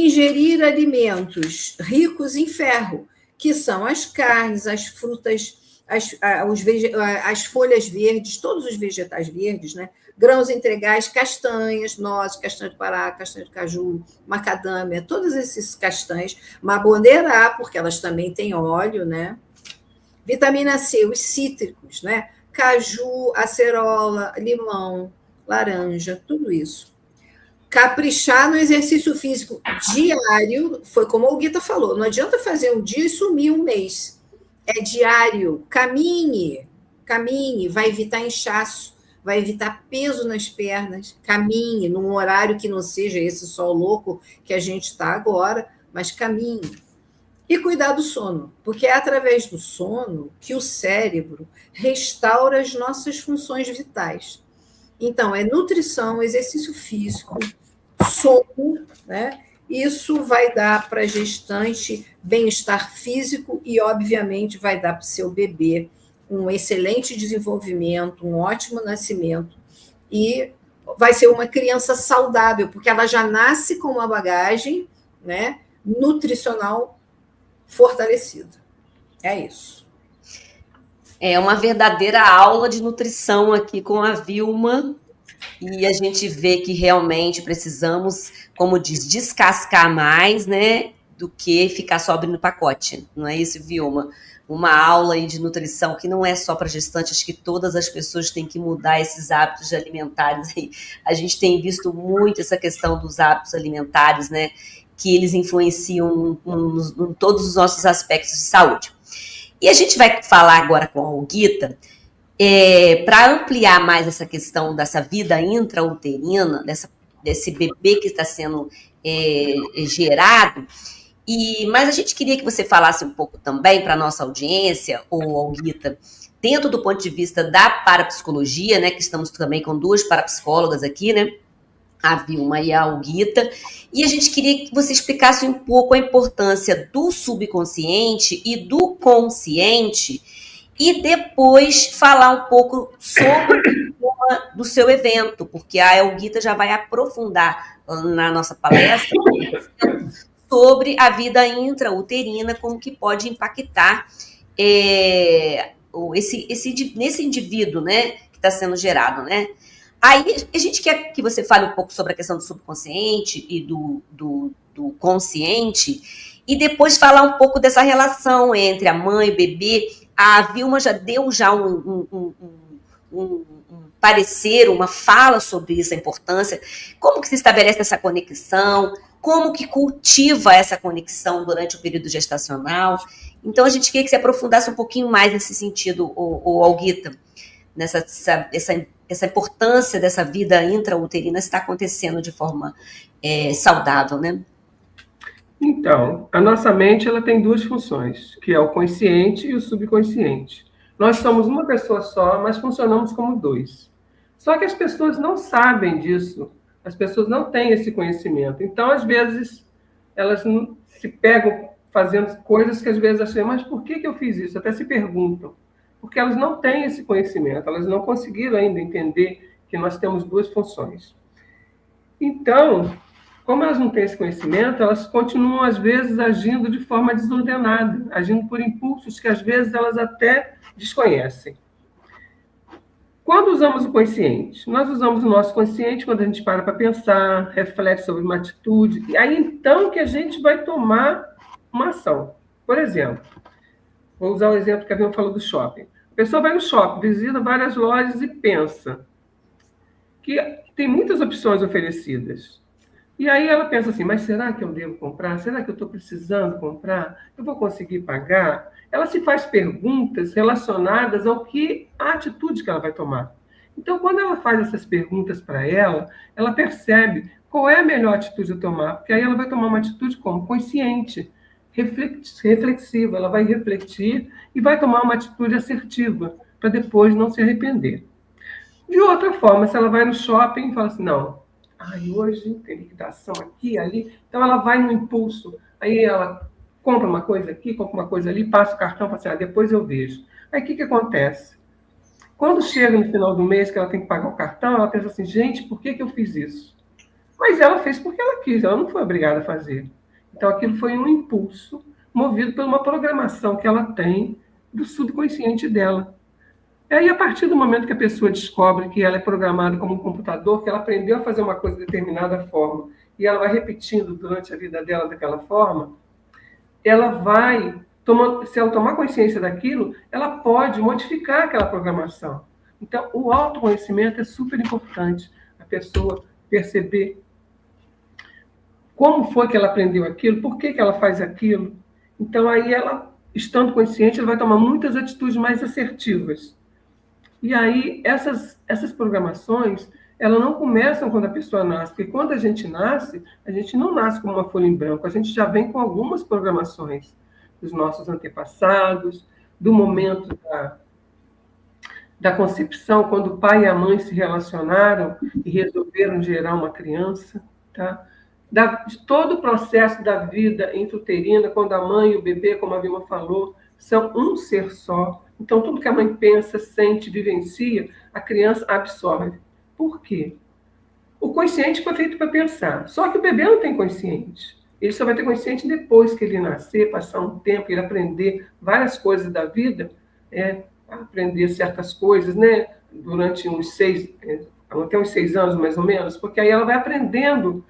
ingerir alimentos ricos em ferro, que são as carnes, as frutas, as folhas verdes, todos os vegetais verdes, né? Grãos integrais, castanhas, nozes, castanha de pará, castanha de caju, macadâmia, todos esses castanhas, maboneirá, porque elas também têm óleo, né? Vitamina C, os cítricos, né? Caju, acerola, limão, laranja, tudo isso. Caprichar no exercício físico diário, foi como o Guita falou, não adianta fazer um dia e sumir um mês. É diário, caminhe, vai evitar inchaço, vai evitar peso nas pernas, caminhe num horário que não seja esse sol louco que a gente está agora, mas caminhe. E cuidar do sono, porque é através do sono que o cérebro restaura as nossas funções vitais. Então, é nutrição, exercício físico, sono, né? Isso vai dar para a gestante bem-estar físico e, obviamente, vai dar para o seu bebê um excelente desenvolvimento, um ótimo nascimento e vai ser uma criança saudável, porque ela já nasce com uma bagagem, né, nutricional fortalecida. É isso. É uma verdadeira aula de nutrição aqui com a Vilma. E a gente vê que realmente precisamos, como diz, descascar mais, né, do que ficar só abrindo pacote. Não é isso, Vilma? Uma aula aí de nutrição que não é só para gestantes, acho que todas as pessoas têm que mudar esses hábitos alimentares. A gente tem visto muito essa questão dos hábitos alimentares, né, que eles influenciam em todos os nossos aspectos de saúde. E a gente vai falar agora com a Olguita, para ampliar mais essa questão dessa vida intrauterina, desse bebê que está sendo gerado. Mas a gente queria que você falasse um pouco também para a nossa audiência, Olguita, dentro do ponto de vista da parapsicologia, né, que estamos também com duas parapsicólogas aqui, né, a Vilma e a Olguita, e a gente queria que você explicasse um pouco a importância do subconsciente e do consciente, e depois falar um pouco sobre o tema do seu evento, porque a Olguita já vai aprofundar na nossa palestra sobre a vida intrauterina, como que pode impactar nesse indivíduo, né, que está sendo gerado, né? Aí a gente quer que você fale um pouco sobre a questão do subconsciente e do consciente, e depois falar um pouco dessa relação entre a mãe e o bebê. A Vilma já deu um parecer, uma fala sobre isso, a importância, como que se estabelece essa conexão, como que cultiva essa conexão durante o período gestacional. Então, a gente queria que você aprofundasse um pouquinho mais nesse sentido, Olguita, essa importância dessa vida intrauterina está acontecendo de forma saudável, né? Então, a nossa mente ela tem duas funções, que é o consciente e o subconsciente. Nós somos uma pessoa só, mas funcionamos como dois. Só que as pessoas não sabem disso, as pessoas não têm esse conhecimento. Então, às vezes, elas se pegam fazendo coisas que às vezes acham, mas por que eu fiz isso? Até se perguntam. Porque elas não têm esse conhecimento, elas não conseguiram ainda entender que nós temos duas funções. Então, como elas não têm esse conhecimento, elas continuam, às vezes, agindo de forma desordenada, agindo por impulsos que, às vezes, elas até desconhecem. Quando usamos o consciente? Nós usamos o nosso consciente quando a gente para pensar, reflete sobre uma atitude, e aí então que a gente vai tomar uma ação. Por exemplo, vou usar o exemplo que a Vilma falou do shopping. A pessoa vai no shopping, visita várias lojas e pensa que tem muitas opções oferecidas. E aí ela pensa assim, mas será que eu devo comprar? Será que eu estou precisando comprar? Eu vou conseguir pagar? Ela se faz perguntas relacionadas à atitude que ela vai tomar. Então, quando ela faz essas perguntas para ela percebe qual é a melhor atitude a tomar, porque aí ela vai tomar uma atitude como? Consciente. reflexiva, ela vai refletir e vai tomar uma atitude assertiva, para depois não se arrepender. De outra forma, se ela vai no shopping e fala assim, não, hoje tem liquidação aqui, ali, então ela vai no impulso, aí ela compra uma coisa aqui, compra uma coisa ali, passa o cartão e fala assim, depois eu vejo. Aí o que acontece? Quando chega no final do mês que ela tem que pagar o cartão, ela pensa assim, gente, por que eu fiz isso? Mas ela fez porque ela quis, ela não foi obrigada a fazer. Então aquilo foi um impulso movido por uma programação que ela tem do subconsciente dela. E aí, a partir do momento que a pessoa descobre que ela é programada como um computador, que ela aprendeu a fazer uma coisa de determinada forma, e ela vai repetindo durante a vida dela daquela forma, ela vai, se ela tomar consciência daquilo, ela pode modificar aquela programação. Então, o autoconhecimento é super importante. A pessoa perceber como foi que ela aprendeu aquilo, por que ela faz aquilo. Então, aí ela, estando consciente, ela vai tomar muitas atitudes mais assertivas. E aí, essas programações, elas não começam quando a pessoa nasce, porque quando a gente não nasce como uma folha em branco, a gente já vem com algumas programações dos nossos antepassados, do momento da concepção, quando o pai e a mãe se relacionaram e resolveram gerar uma criança, tá? De todo o processo da vida intrauterina, quando a mãe e o bebê, como a Vilma falou, são um ser só. Então, tudo que a mãe pensa, sente, vivencia, a criança absorve. Por quê? O consciente foi feito para pensar. Só que o bebê não tem consciente. Ele só vai ter consciente depois que ele nascer, passar um tempo, ele aprender várias coisas da vida, aprender certas coisas, né? Durante até uns 6 anos, mais ou menos, porque aí ela vai aprendendo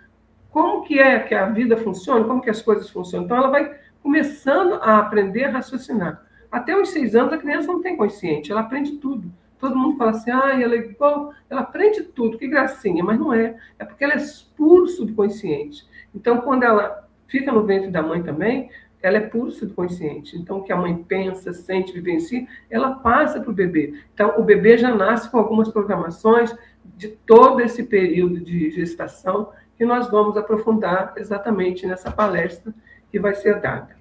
como que é que a vida funciona, como que as coisas funcionam. Então, ela vai começando a aprender a raciocinar. Até os 6 anos, a criança não tem consciente, ela aprende tudo. Todo mundo fala assim, ela é igual, ela aprende tudo, que gracinha, mas não é. É porque ela é puro subconsciente. Então, quando ela fica no ventre da mãe também, ela é puro subconsciente. Então, o que a mãe pensa, sente, vivencia, ela passa para o bebê. Então, o bebê já nasce com algumas programações de todo esse período de gestação que nós vamos aprofundar exatamente nessa palestra que vai ser dada.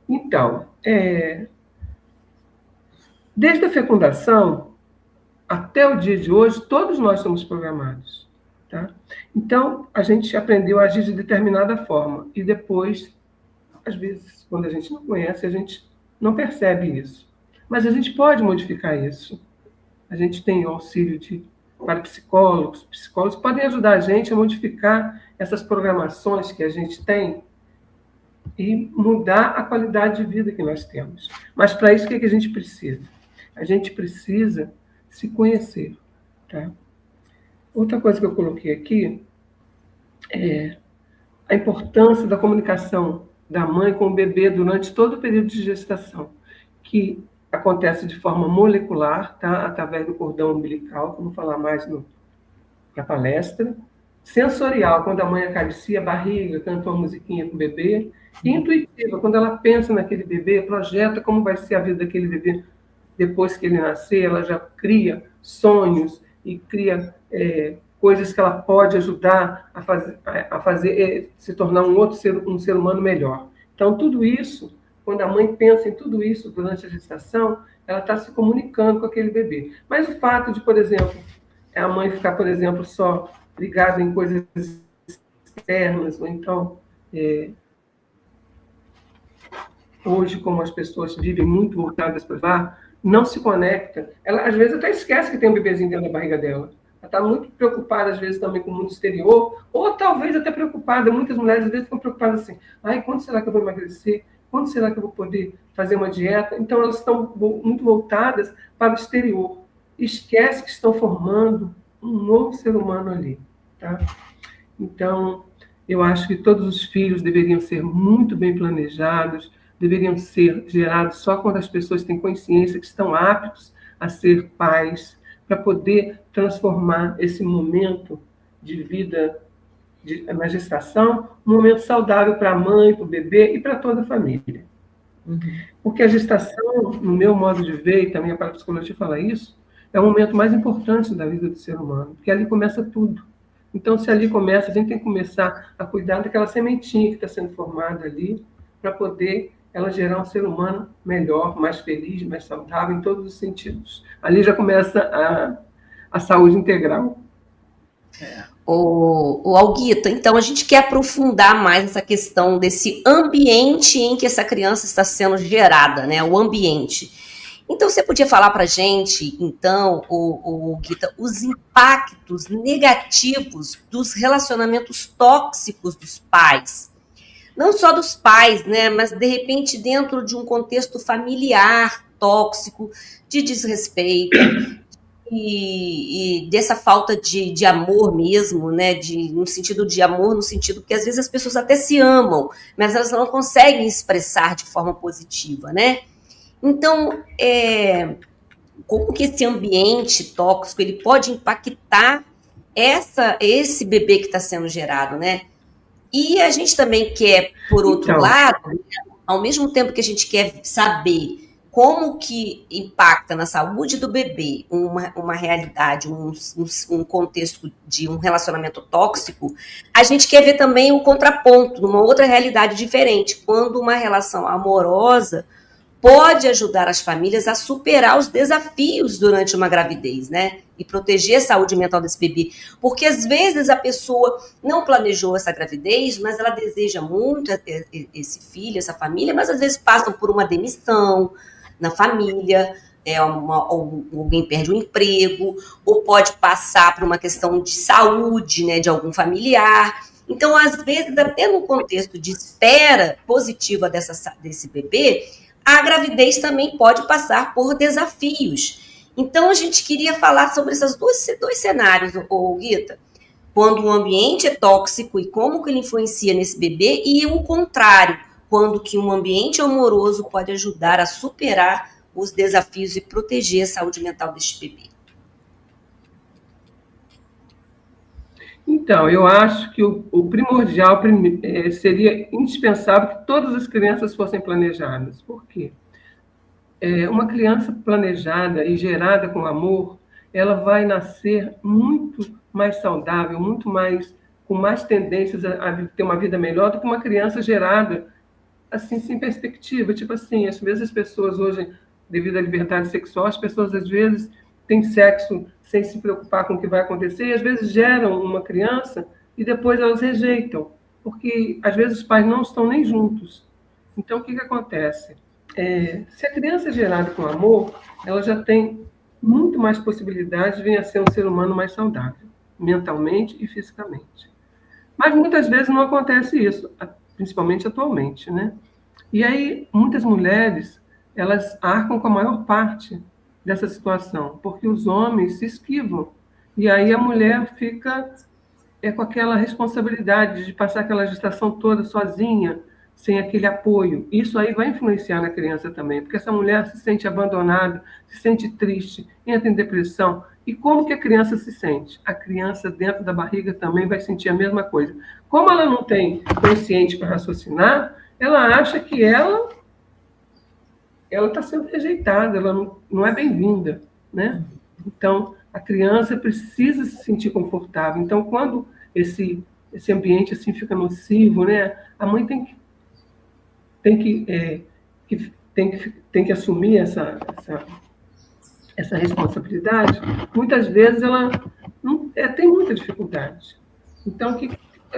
Então, desde a fecundação até o dia de hoje, todos nós somos programados. Tá? Então, a gente aprendeu a agir de determinada forma. E depois, às vezes, quando a gente não conhece, a gente não percebe isso. Mas a gente pode modificar isso. A gente tem o auxílio para psicólogos. Psicólogos podem ajudar a gente a modificar essas programações que a gente tem e mudar a qualidade de vida que nós temos. Mas, para isso, o que a gente precisa? A gente precisa se conhecer. Tá? Outra coisa que eu coloquei aqui é a importância da comunicação da mãe com o bebê durante todo o período de gestação, que acontece de forma molecular, tá? Através do cordão umbilical, que eu vou falar mais na palestra. Sensorial, quando a mãe acaricia a barriga, canta uma musiquinha com o bebê. E intuitiva, quando ela pensa naquele bebê, projeta como vai ser a vida daquele bebê depois que ele nascer, ela já cria sonhos e cria coisas que ela pode ajudar a fazer se tornar um ser humano melhor. Então, tudo isso, quando a mãe pensa em tudo isso durante a gestação, ela está se comunicando com aquele bebê. Mas o fato de, por exemplo, a mãe ficar, por exemplo, só ligada em coisas externas, ou então, hoje, como as pessoas vivem muito voltadas para lá, não se conecta. Ela, às vezes, até esquece que tem um bebezinho dentro da barriga dela. Ela está muito preocupada, às vezes, também com o mundo exterior, ou talvez até preocupada. Muitas mulheres, às vezes, ficam preocupadas assim, quando será que eu vou emagrecer? Quando será que eu vou poder fazer uma dieta? Então, elas estão muito voltadas para o exterior. Esquece que estão formando um novo ser humano ali. Tá? Então, eu acho que todos os filhos deveriam ser muito bem planejados, deveriam ser gerados só quando as pessoas têm consciência que estão aptos a ser pais, para poder transformar esse momento de vida na gestação um momento saudável para a mãe, para o bebê e para toda a família. Porque a gestação, no meu modo de ver, e também a parapsicologia fala isso, é o momento mais importante da vida do ser humano, porque ali começa tudo. Então, se ali começa, a gente tem que começar a cuidar daquela sementinha que está sendo formada ali, para poder ela gerar um ser humano melhor, mais feliz, mais saudável em todos os sentidos. Ali já começa a saúde integral. O Alguito, então a gente quer aprofundar mais essa questão desse ambiente em que essa criança está sendo gerada, né? O ambiente. Então, você podia falar para a gente, então, o Guita, os impactos negativos dos relacionamentos tóxicos dos pais? Não só dos pais, né? Mas, de repente, dentro de um contexto familiar tóxico, de desrespeito, e dessa falta de amor mesmo, né? No sentido de amor, no sentido que às vezes as pessoas até se amam, mas elas não conseguem expressar de forma positiva, né? Então, como que esse ambiente tóxico ele pode impactar esse bebê que está sendo gerado, né? E a gente também quer, por outro lado, ao mesmo tempo que a gente quer saber como que impacta na saúde do bebê uma realidade, um contexto de um relacionamento tóxico, a gente quer ver também o contraponto, numa outra realidade diferente, quando uma relação amorosa pode ajudar as famílias a superar os desafios durante uma gravidez, né? E proteger a saúde mental desse bebê. Porque às vezes a pessoa não planejou essa gravidez, mas ela deseja muito esse filho, essa família, mas às vezes passam por uma demissão na família, ou alguém perde o emprego, ou pode passar por uma questão de saúde, né, de algum familiar. Então, às vezes, até no contexto de espera positiva desse bebê, a gravidez também pode passar por desafios. Então, a gente queria falar sobre esses dois cenários, Guita. Quando o ambiente é tóxico e como que ele influencia nesse bebê, e o contrário, quando que um ambiente amoroso pode ajudar a superar os desafios e proteger a saúde mental deste bebê. Então, eu acho que o primordial seria indispensável que todas as crianças fossem planejadas. Por quê? Uma criança planejada e gerada com amor, ela vai nascer muito mais saudável, muito mais com mais tendências a ter uma vida melhor do que uma criança gerada assim sem perspectiva. Tipo assim, às vezes as pessoas hoje, devido à liberdade sexual, as pessoas às vezes têm sexo sem se preocupar com o que vai acontecer, e às vezes geram uma criança e depois elas rejeitam, porque às vezes os pais não estão nem juntos. Então, o que acontece? Se a criança é gerada com amor, ela já tem muito mais possibilidades de vir a ser um ser humano mais saudável, mentalmente e fisicamente. Mas muitas vezes não acontece isso, principalmente atualmente, né? E aí, muitas mulheres, elas arcam com a maior parte dessa situação, porque os homens se esquivam. E aí a mulher fica com aquela responsabilidade de passar aquela gestação toda sozinha, sem aquele apoio. Isso aí vai influenciar na criança também, porque essa mulher se sente abandonada, se sente triste, entra em depressão. E como que a criança se sente? A criança dentro da barriga também vai sentir a mesma coisa. Como ela não tem consciente para raciocinar, ela acha que ela está sendo rejeitada, ela não é bem-vinda, né? Então, a criança precisa se sentir confortável. Então, quando esse ambiente assim fica nocivo, né? A mãe tem que assumir essa responsabilidade. Muitas vezes ela tem muita dificuldade. Então, o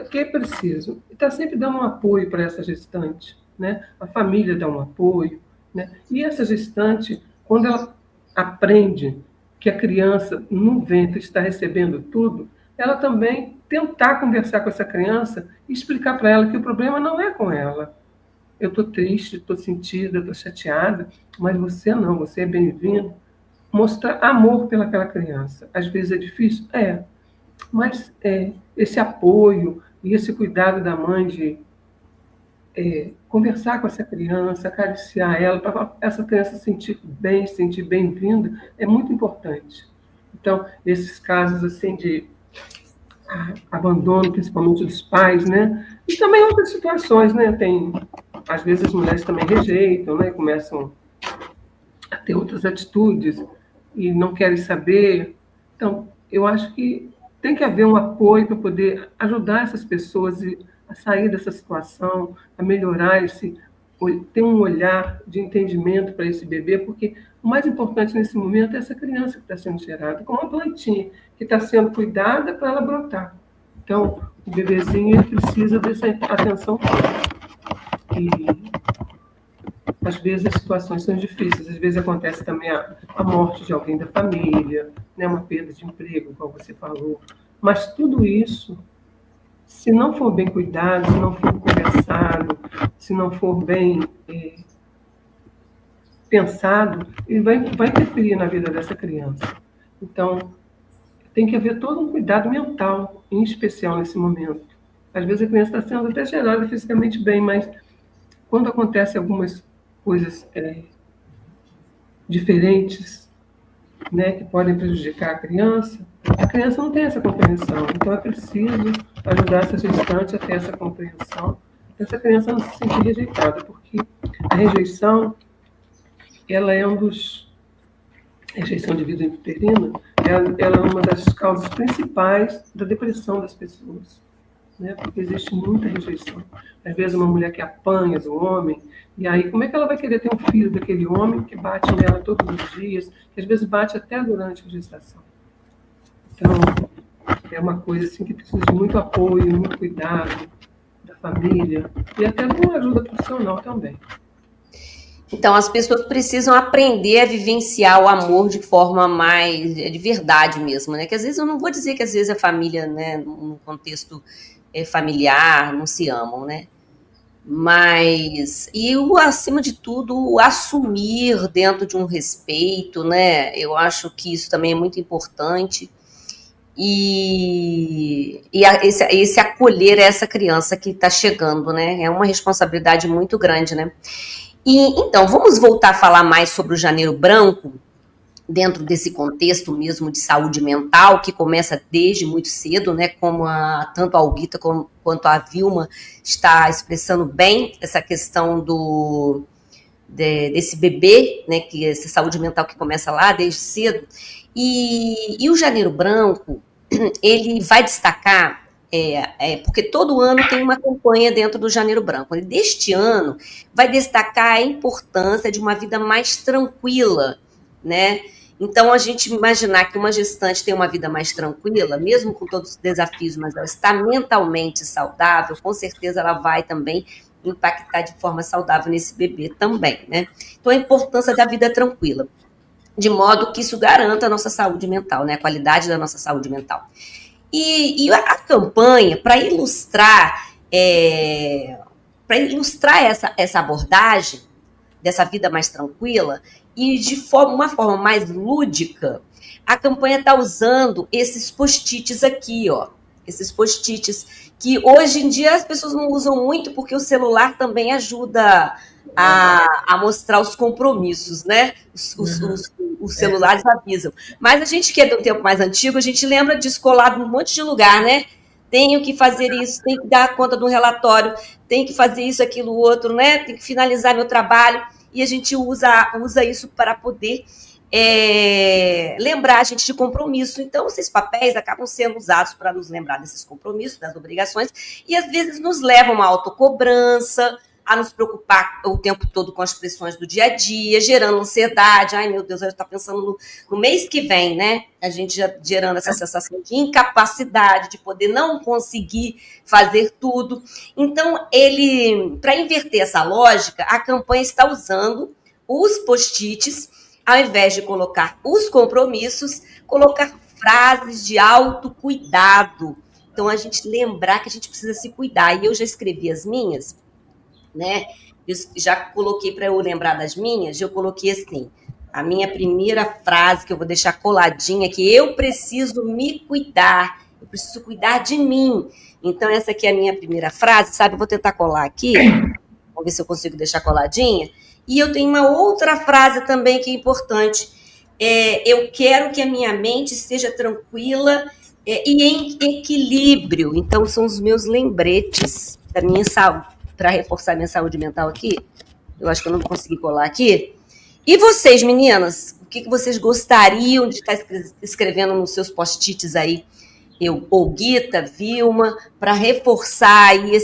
que é preciso? Está sempre dando um apoio para essa gestante, né? A família dá um apoio, né? E essa gestante, quando ela aprende que a criança no ventre está recebendo tudo, ela também tentar conversar com essa criança e explicar para ela que o problema não é com ela. Eu estou triste, estou sentida, estou chateada, mas você não, você é bem-vindo. Mostrar amor pelaquela criança. Às vezes é difícil? Mas esse apoio e esse cuidado da mãe de conversar com essa criança, acariciar ela, para essa criança se sentir bem-vinda, é muito importante. Então, esses casos assim de abandono, principalmente dos pais, né? E também outras situações, né? Às vezes as mulheres também rejeitam, né? Começam a ter outras atitudes e não querem saber. Então, eu acho que tem que haver um apoio para poder ajudar essas pessoas a sair dessa situação, a melhorar ter um olhar de entendimento para esse bebê, porque o mais importante nesse momento é essa criança que está sendo gerada, como uma plantinha que está sendo cuidada para ela brotar. Então, o bebezinho ele precisa dessa atenção toda. E, às vezes, as situações são difíceis. Às vezes, acontece também a morte de alguém da família, né? Uma perda de emprego, como você falou. Mas tudo isso, se não for bem cuidado, se não for conversado, se não for bem pensado, ele vai interferir na vida dessa criança. Então, tem que haver todo um cuidado mental, em especial nesse momento. Às vezes a criança está sendo até gerada fisicamente bem, mas quando acontecem algumas coisas diferentes, né, que podem prejudicar a criança não tem essa compreensão. Então é preciso ajudar essa gestante a ter essa compreensão, para essa criança não se sentir rejeitada, porque a rejeição, ela é rejeição de vida intrauterina, ela é uma das causas principais da depressão das pessoas, né? Porque existe muita rejeição. Às vezes uma mulher que apanha do homem, e aí como é que ela vai querer ter um filho daquele homem que bate nela todos os dias, que às vezes bate até durante a gestação? Então, é uma coisa assim que precisa de muito apoio, muito cuidado da família, e até de uma ajuda profissional também. Então, as pessoas precisam aprender a vivenciar o amor de forma mais de verdade mesmo, né? Que às vezes eu não vou dizer que às vezes a família, né, num contexto familiar, não se amam, né? Mas, acima de tudo, o assumir dentro de um respeito, né? Eu acho que isso também é muito importante. Esse acolher essa criança que está chegando, né? É uma responsabilidade muito grande, né? Então, vamos voltar a falar mais sobre o Janeiro Branco, dentro desse contexto mesmo de saúde mental, que começa desde muito cedo, né? Como tanto a Olguita quanto a Vilma está expressando bem essa questão desse bebê, né? Que essa saúde mental que começa lá desde cedo. E o Janeiro Branco, ele vai destacar, porque todo ano tem uma campanha dentro do Janeiro Branco. E deste ano vai destacar a importância de uma vida mais tranquila, né? Então, a gente imaginar que uma gestante tem uma vida mais tranquila, mesmo com todos os desafios, mas ela está mentalmente saudável, com certeza ela vai também impactar de forma saudável nesse bebê também, né? Então, a importância da vida tranquila, de modo que isso garanta a nossa saúde mental, né? A qualidade da nossa saúde mental. E a campanha, para ilustrar essa abordagem dessa vida mais tranquila e de uma forma mais lúdica, a campanha está usando esses post-its aqui, ó. Esses post-its que hoje em dia as pessoas não usam muito porque o celular também ajuda a mostrar os compromissos, né? Os celulares avisam. Mas a gente que é do tempo mais antigo, a gente lembra disso colado em um monte de lugar, né? Tenho que fazer isso, tenho que dar conta do relatório, tenho que fazer isso, aquilo, outro, né? Tenho que finalizar meu trabalho. E a gente usa isso para poder lembrar a gente de compromisso. Então, esses papéis acabam sendo usados para nos lembrar desses compromissos, das obrigações, e às vezes nos levam à autocobrança, a nos preocupar o tempo todo com as pressões do dia a dia, gerando ansiedade. Ai, meu Deus, eu já estou pensando no mês que vem, né? A gente já gerando essa sensação de incapacidade, de poder não conseguir fazer tudo. Então, para inverter essa lógica, a campanha está usando os post-its, ao invés de colocar os compromissos, colocar frases de autocuidado. Então, a gente lembrar que a gente precisa se cuidar. E eu já escrevi as minhas, né? Eu já coloquei, para eu lembrar das minhas, eu coloquei assim, a minha primeira frase que eu vou deixar coladinha, que eu preciso me cuidar, eu preciso cuidar de mim. Então, essa aqui é a minha primeira frase, sabe? Eu vou tentar colar aqui, vamos ver se eu consigo deixar coladinha. E eu tenho uma outra frase também que é importante. Eu quero que a minha mente seja tranquila e em equilíbrio. Então, são os meus lembretes da minha saúde, para reforçar minha saúde mental aqui. Eu acho que eu não vou conseguir colar aqui. E vocês, meninas, o que vocês gostariam de estar escrevendo nos seus post-its aí? Olguita, Vilma, para reforçar aí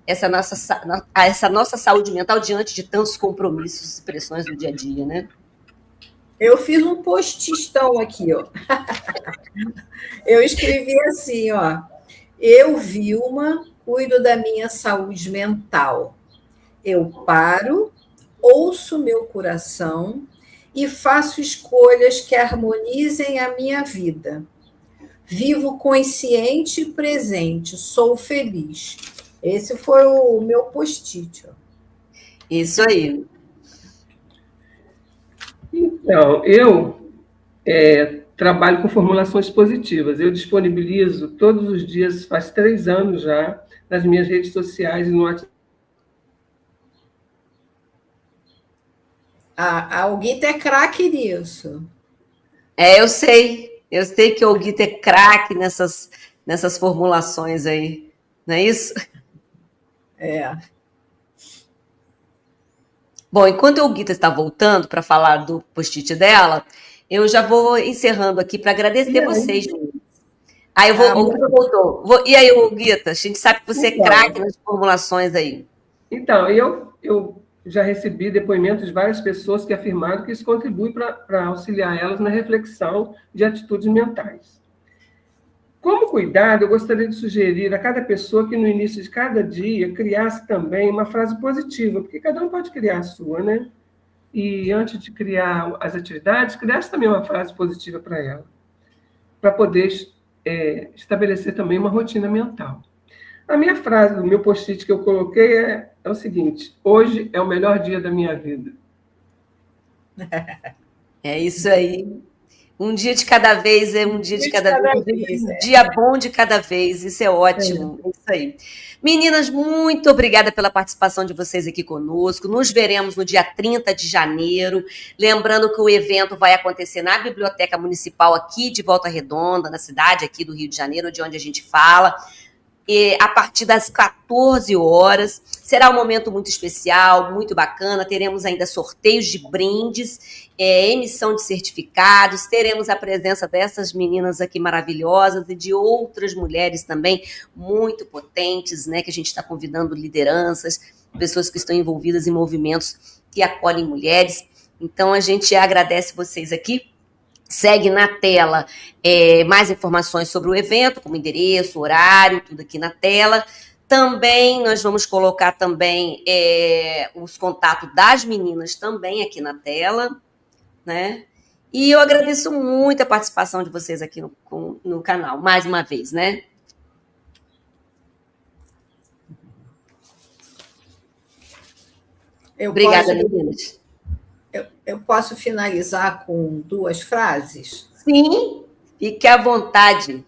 essa nossa saúde mental diante de tantos compromissos e pressões do dia a dia, né? Eu fiz um postistão aqui, ó. Eu escrevi assim, ó. Eu, Vilma, cuido da minha saúde mental. Eu paro, ouço meu coração e faço escolhas que harmonizem a minha vida. Vivo consciente e presente, sou feliz. Esse foi o meu post-it. Isso aí. Então, eu trabalho com formulações positivas. Eu disponibilizo todos os dias, faz 3 anos já, nas minhas redes sociais e no WhatsApp. A Olguita é craque nisso. Eu sei. Eu sei que o Olguita é craque nessas formulações aí. Não é isso? É. Bom, enquanto a Olguita está voltando para falar do post-it dela, eu já vou encerrando aqui para agradecer vocês. Aí Olguita voltou. E aí, Olguita, a gente sabe que você é craque nas formulações aí. Então, eu já recebi depoimentos de várias pessoas que afirmaram que isso contribui para auxiliar elas na reflexão de atitudes mentais. Como cuidado, eu gostaria de sugerir a cada pessoa que no início de cada dia criasse também uma frase positiva, porque cada um pode criar a sua, né? E antes de criar as atividades, criasse também uma frase positiva para ela, para poder estabelecer também uma rotina mental. A minha frase, o meu post-it que eu coloquei é o seguinte: hoje é o melhor dia da minha vida. É isso aí. Um dia de cada vez é um dia de cada vez. Um dia bom de cada vez. Isso é ótimo. É isso aí. Meninas, muito obrigada pela participação de vocês aqui conosco. Nos veremos no dia 30 de janeiro. Lembrando que o evento vai acontecer na Biblioteca Municipal aqui de Volta Redonda, na cidade aqui do Rio de Janeiro, de onde a gente fala. A partir das 14 horas. Será um momento muito especial, muito bacana. Teremos ainda sorteios de brindes, emissão de certificados. Teremos a presença dessas meninas aqui maravilhosas e de outras mulheres também muito potentes, né? Que a gente está convidando lideranças, pessoas que estão envolvidas em movimentos que acolhem mulheres. Então, a gente agradece vocês aqui. Segue na tela mais informações sobre o evento, como endereço, horário, tudo aqui na tela. Também nós vamos colocar também os contatos das meninas também aqui na tela, né? E eu agradeço muito a participação de vocês aqui no canal, mais uma vez, né? Obrigada, meninas. Eu posso finalizar com 2 frases? Sim, fique à vontade.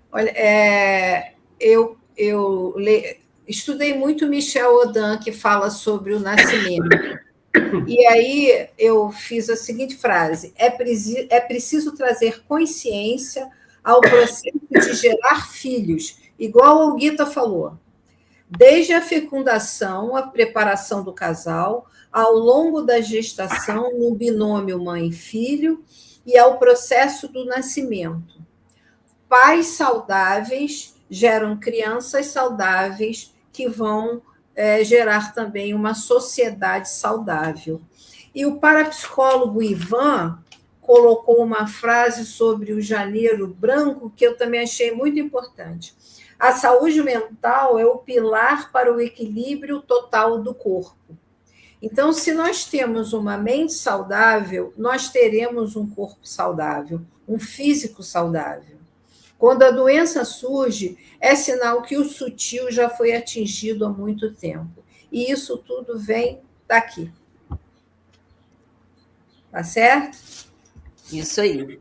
Olha, eu estudei muito Michel Odin, que fala sobre o nascimento. E aí eu fiz a seguinte frase: é preciso trazer consciência ao processo de gerar filhos, igual a Olguita falou. Desde a fecundação, a preparação do casal, ao longo da gestação, no binômio mãe-filho e ao processo do nascimento. Pais saudáveis geram crianças saudáveis que vão gerar também uma sociedade saudável. E o parapsicólogo Ivan colocou uma frase sobre o janeiro branco que eu também achei muito importante. A saúde mental é o pilar para o equilíbrio total do corpo. Então, se nós temos uma mente saudável, nós teremos um corpo saudável, um físico saudável. Quando a doença surge, é sinal que o sutil já foi atingido há muito tempo. E isso tudo vem daqui. Tá certo? Isso aí.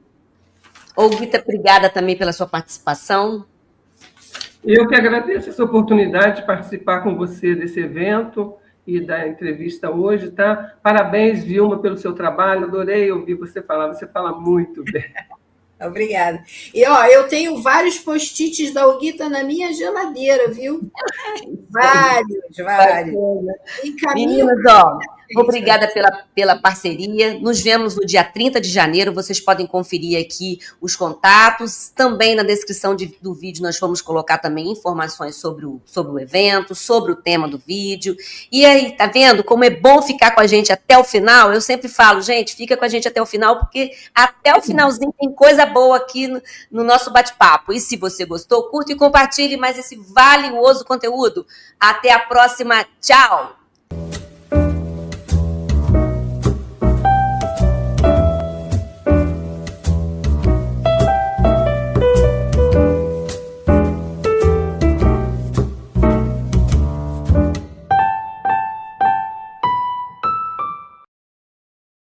Olguita, obrigada também pela sua participação. Eu que agradeço essa oportunidade de participar com você desse evento e da entrevista hoje, tá? Parabéns, Vilma, pelo seu trabalho. Adorei ouvir você falar. Você fala muito bem. Obrigada. E, eu tenho vários post-its da Olguita na minha geladeira, viu? Vários. Meninas, Obrigada pela parceria. Nos vemos no dia 30 de janeiro. Vocês podem conferir aqui os contatos. Também na descrição do vídeo nós vamos colocar também informações sobre o evento, sobre o tema do vídeo. E aí, tá vendo como é bom ficar com a gente até o final? Eu sempre falo, gente, fica com a gente até o final, porque até o finalzinho tem coisa boa aqui no nosso bate-papo. E se você gostou, curta e compartilhe mais esse valioso conteúdo. Até a próxima. Tchau!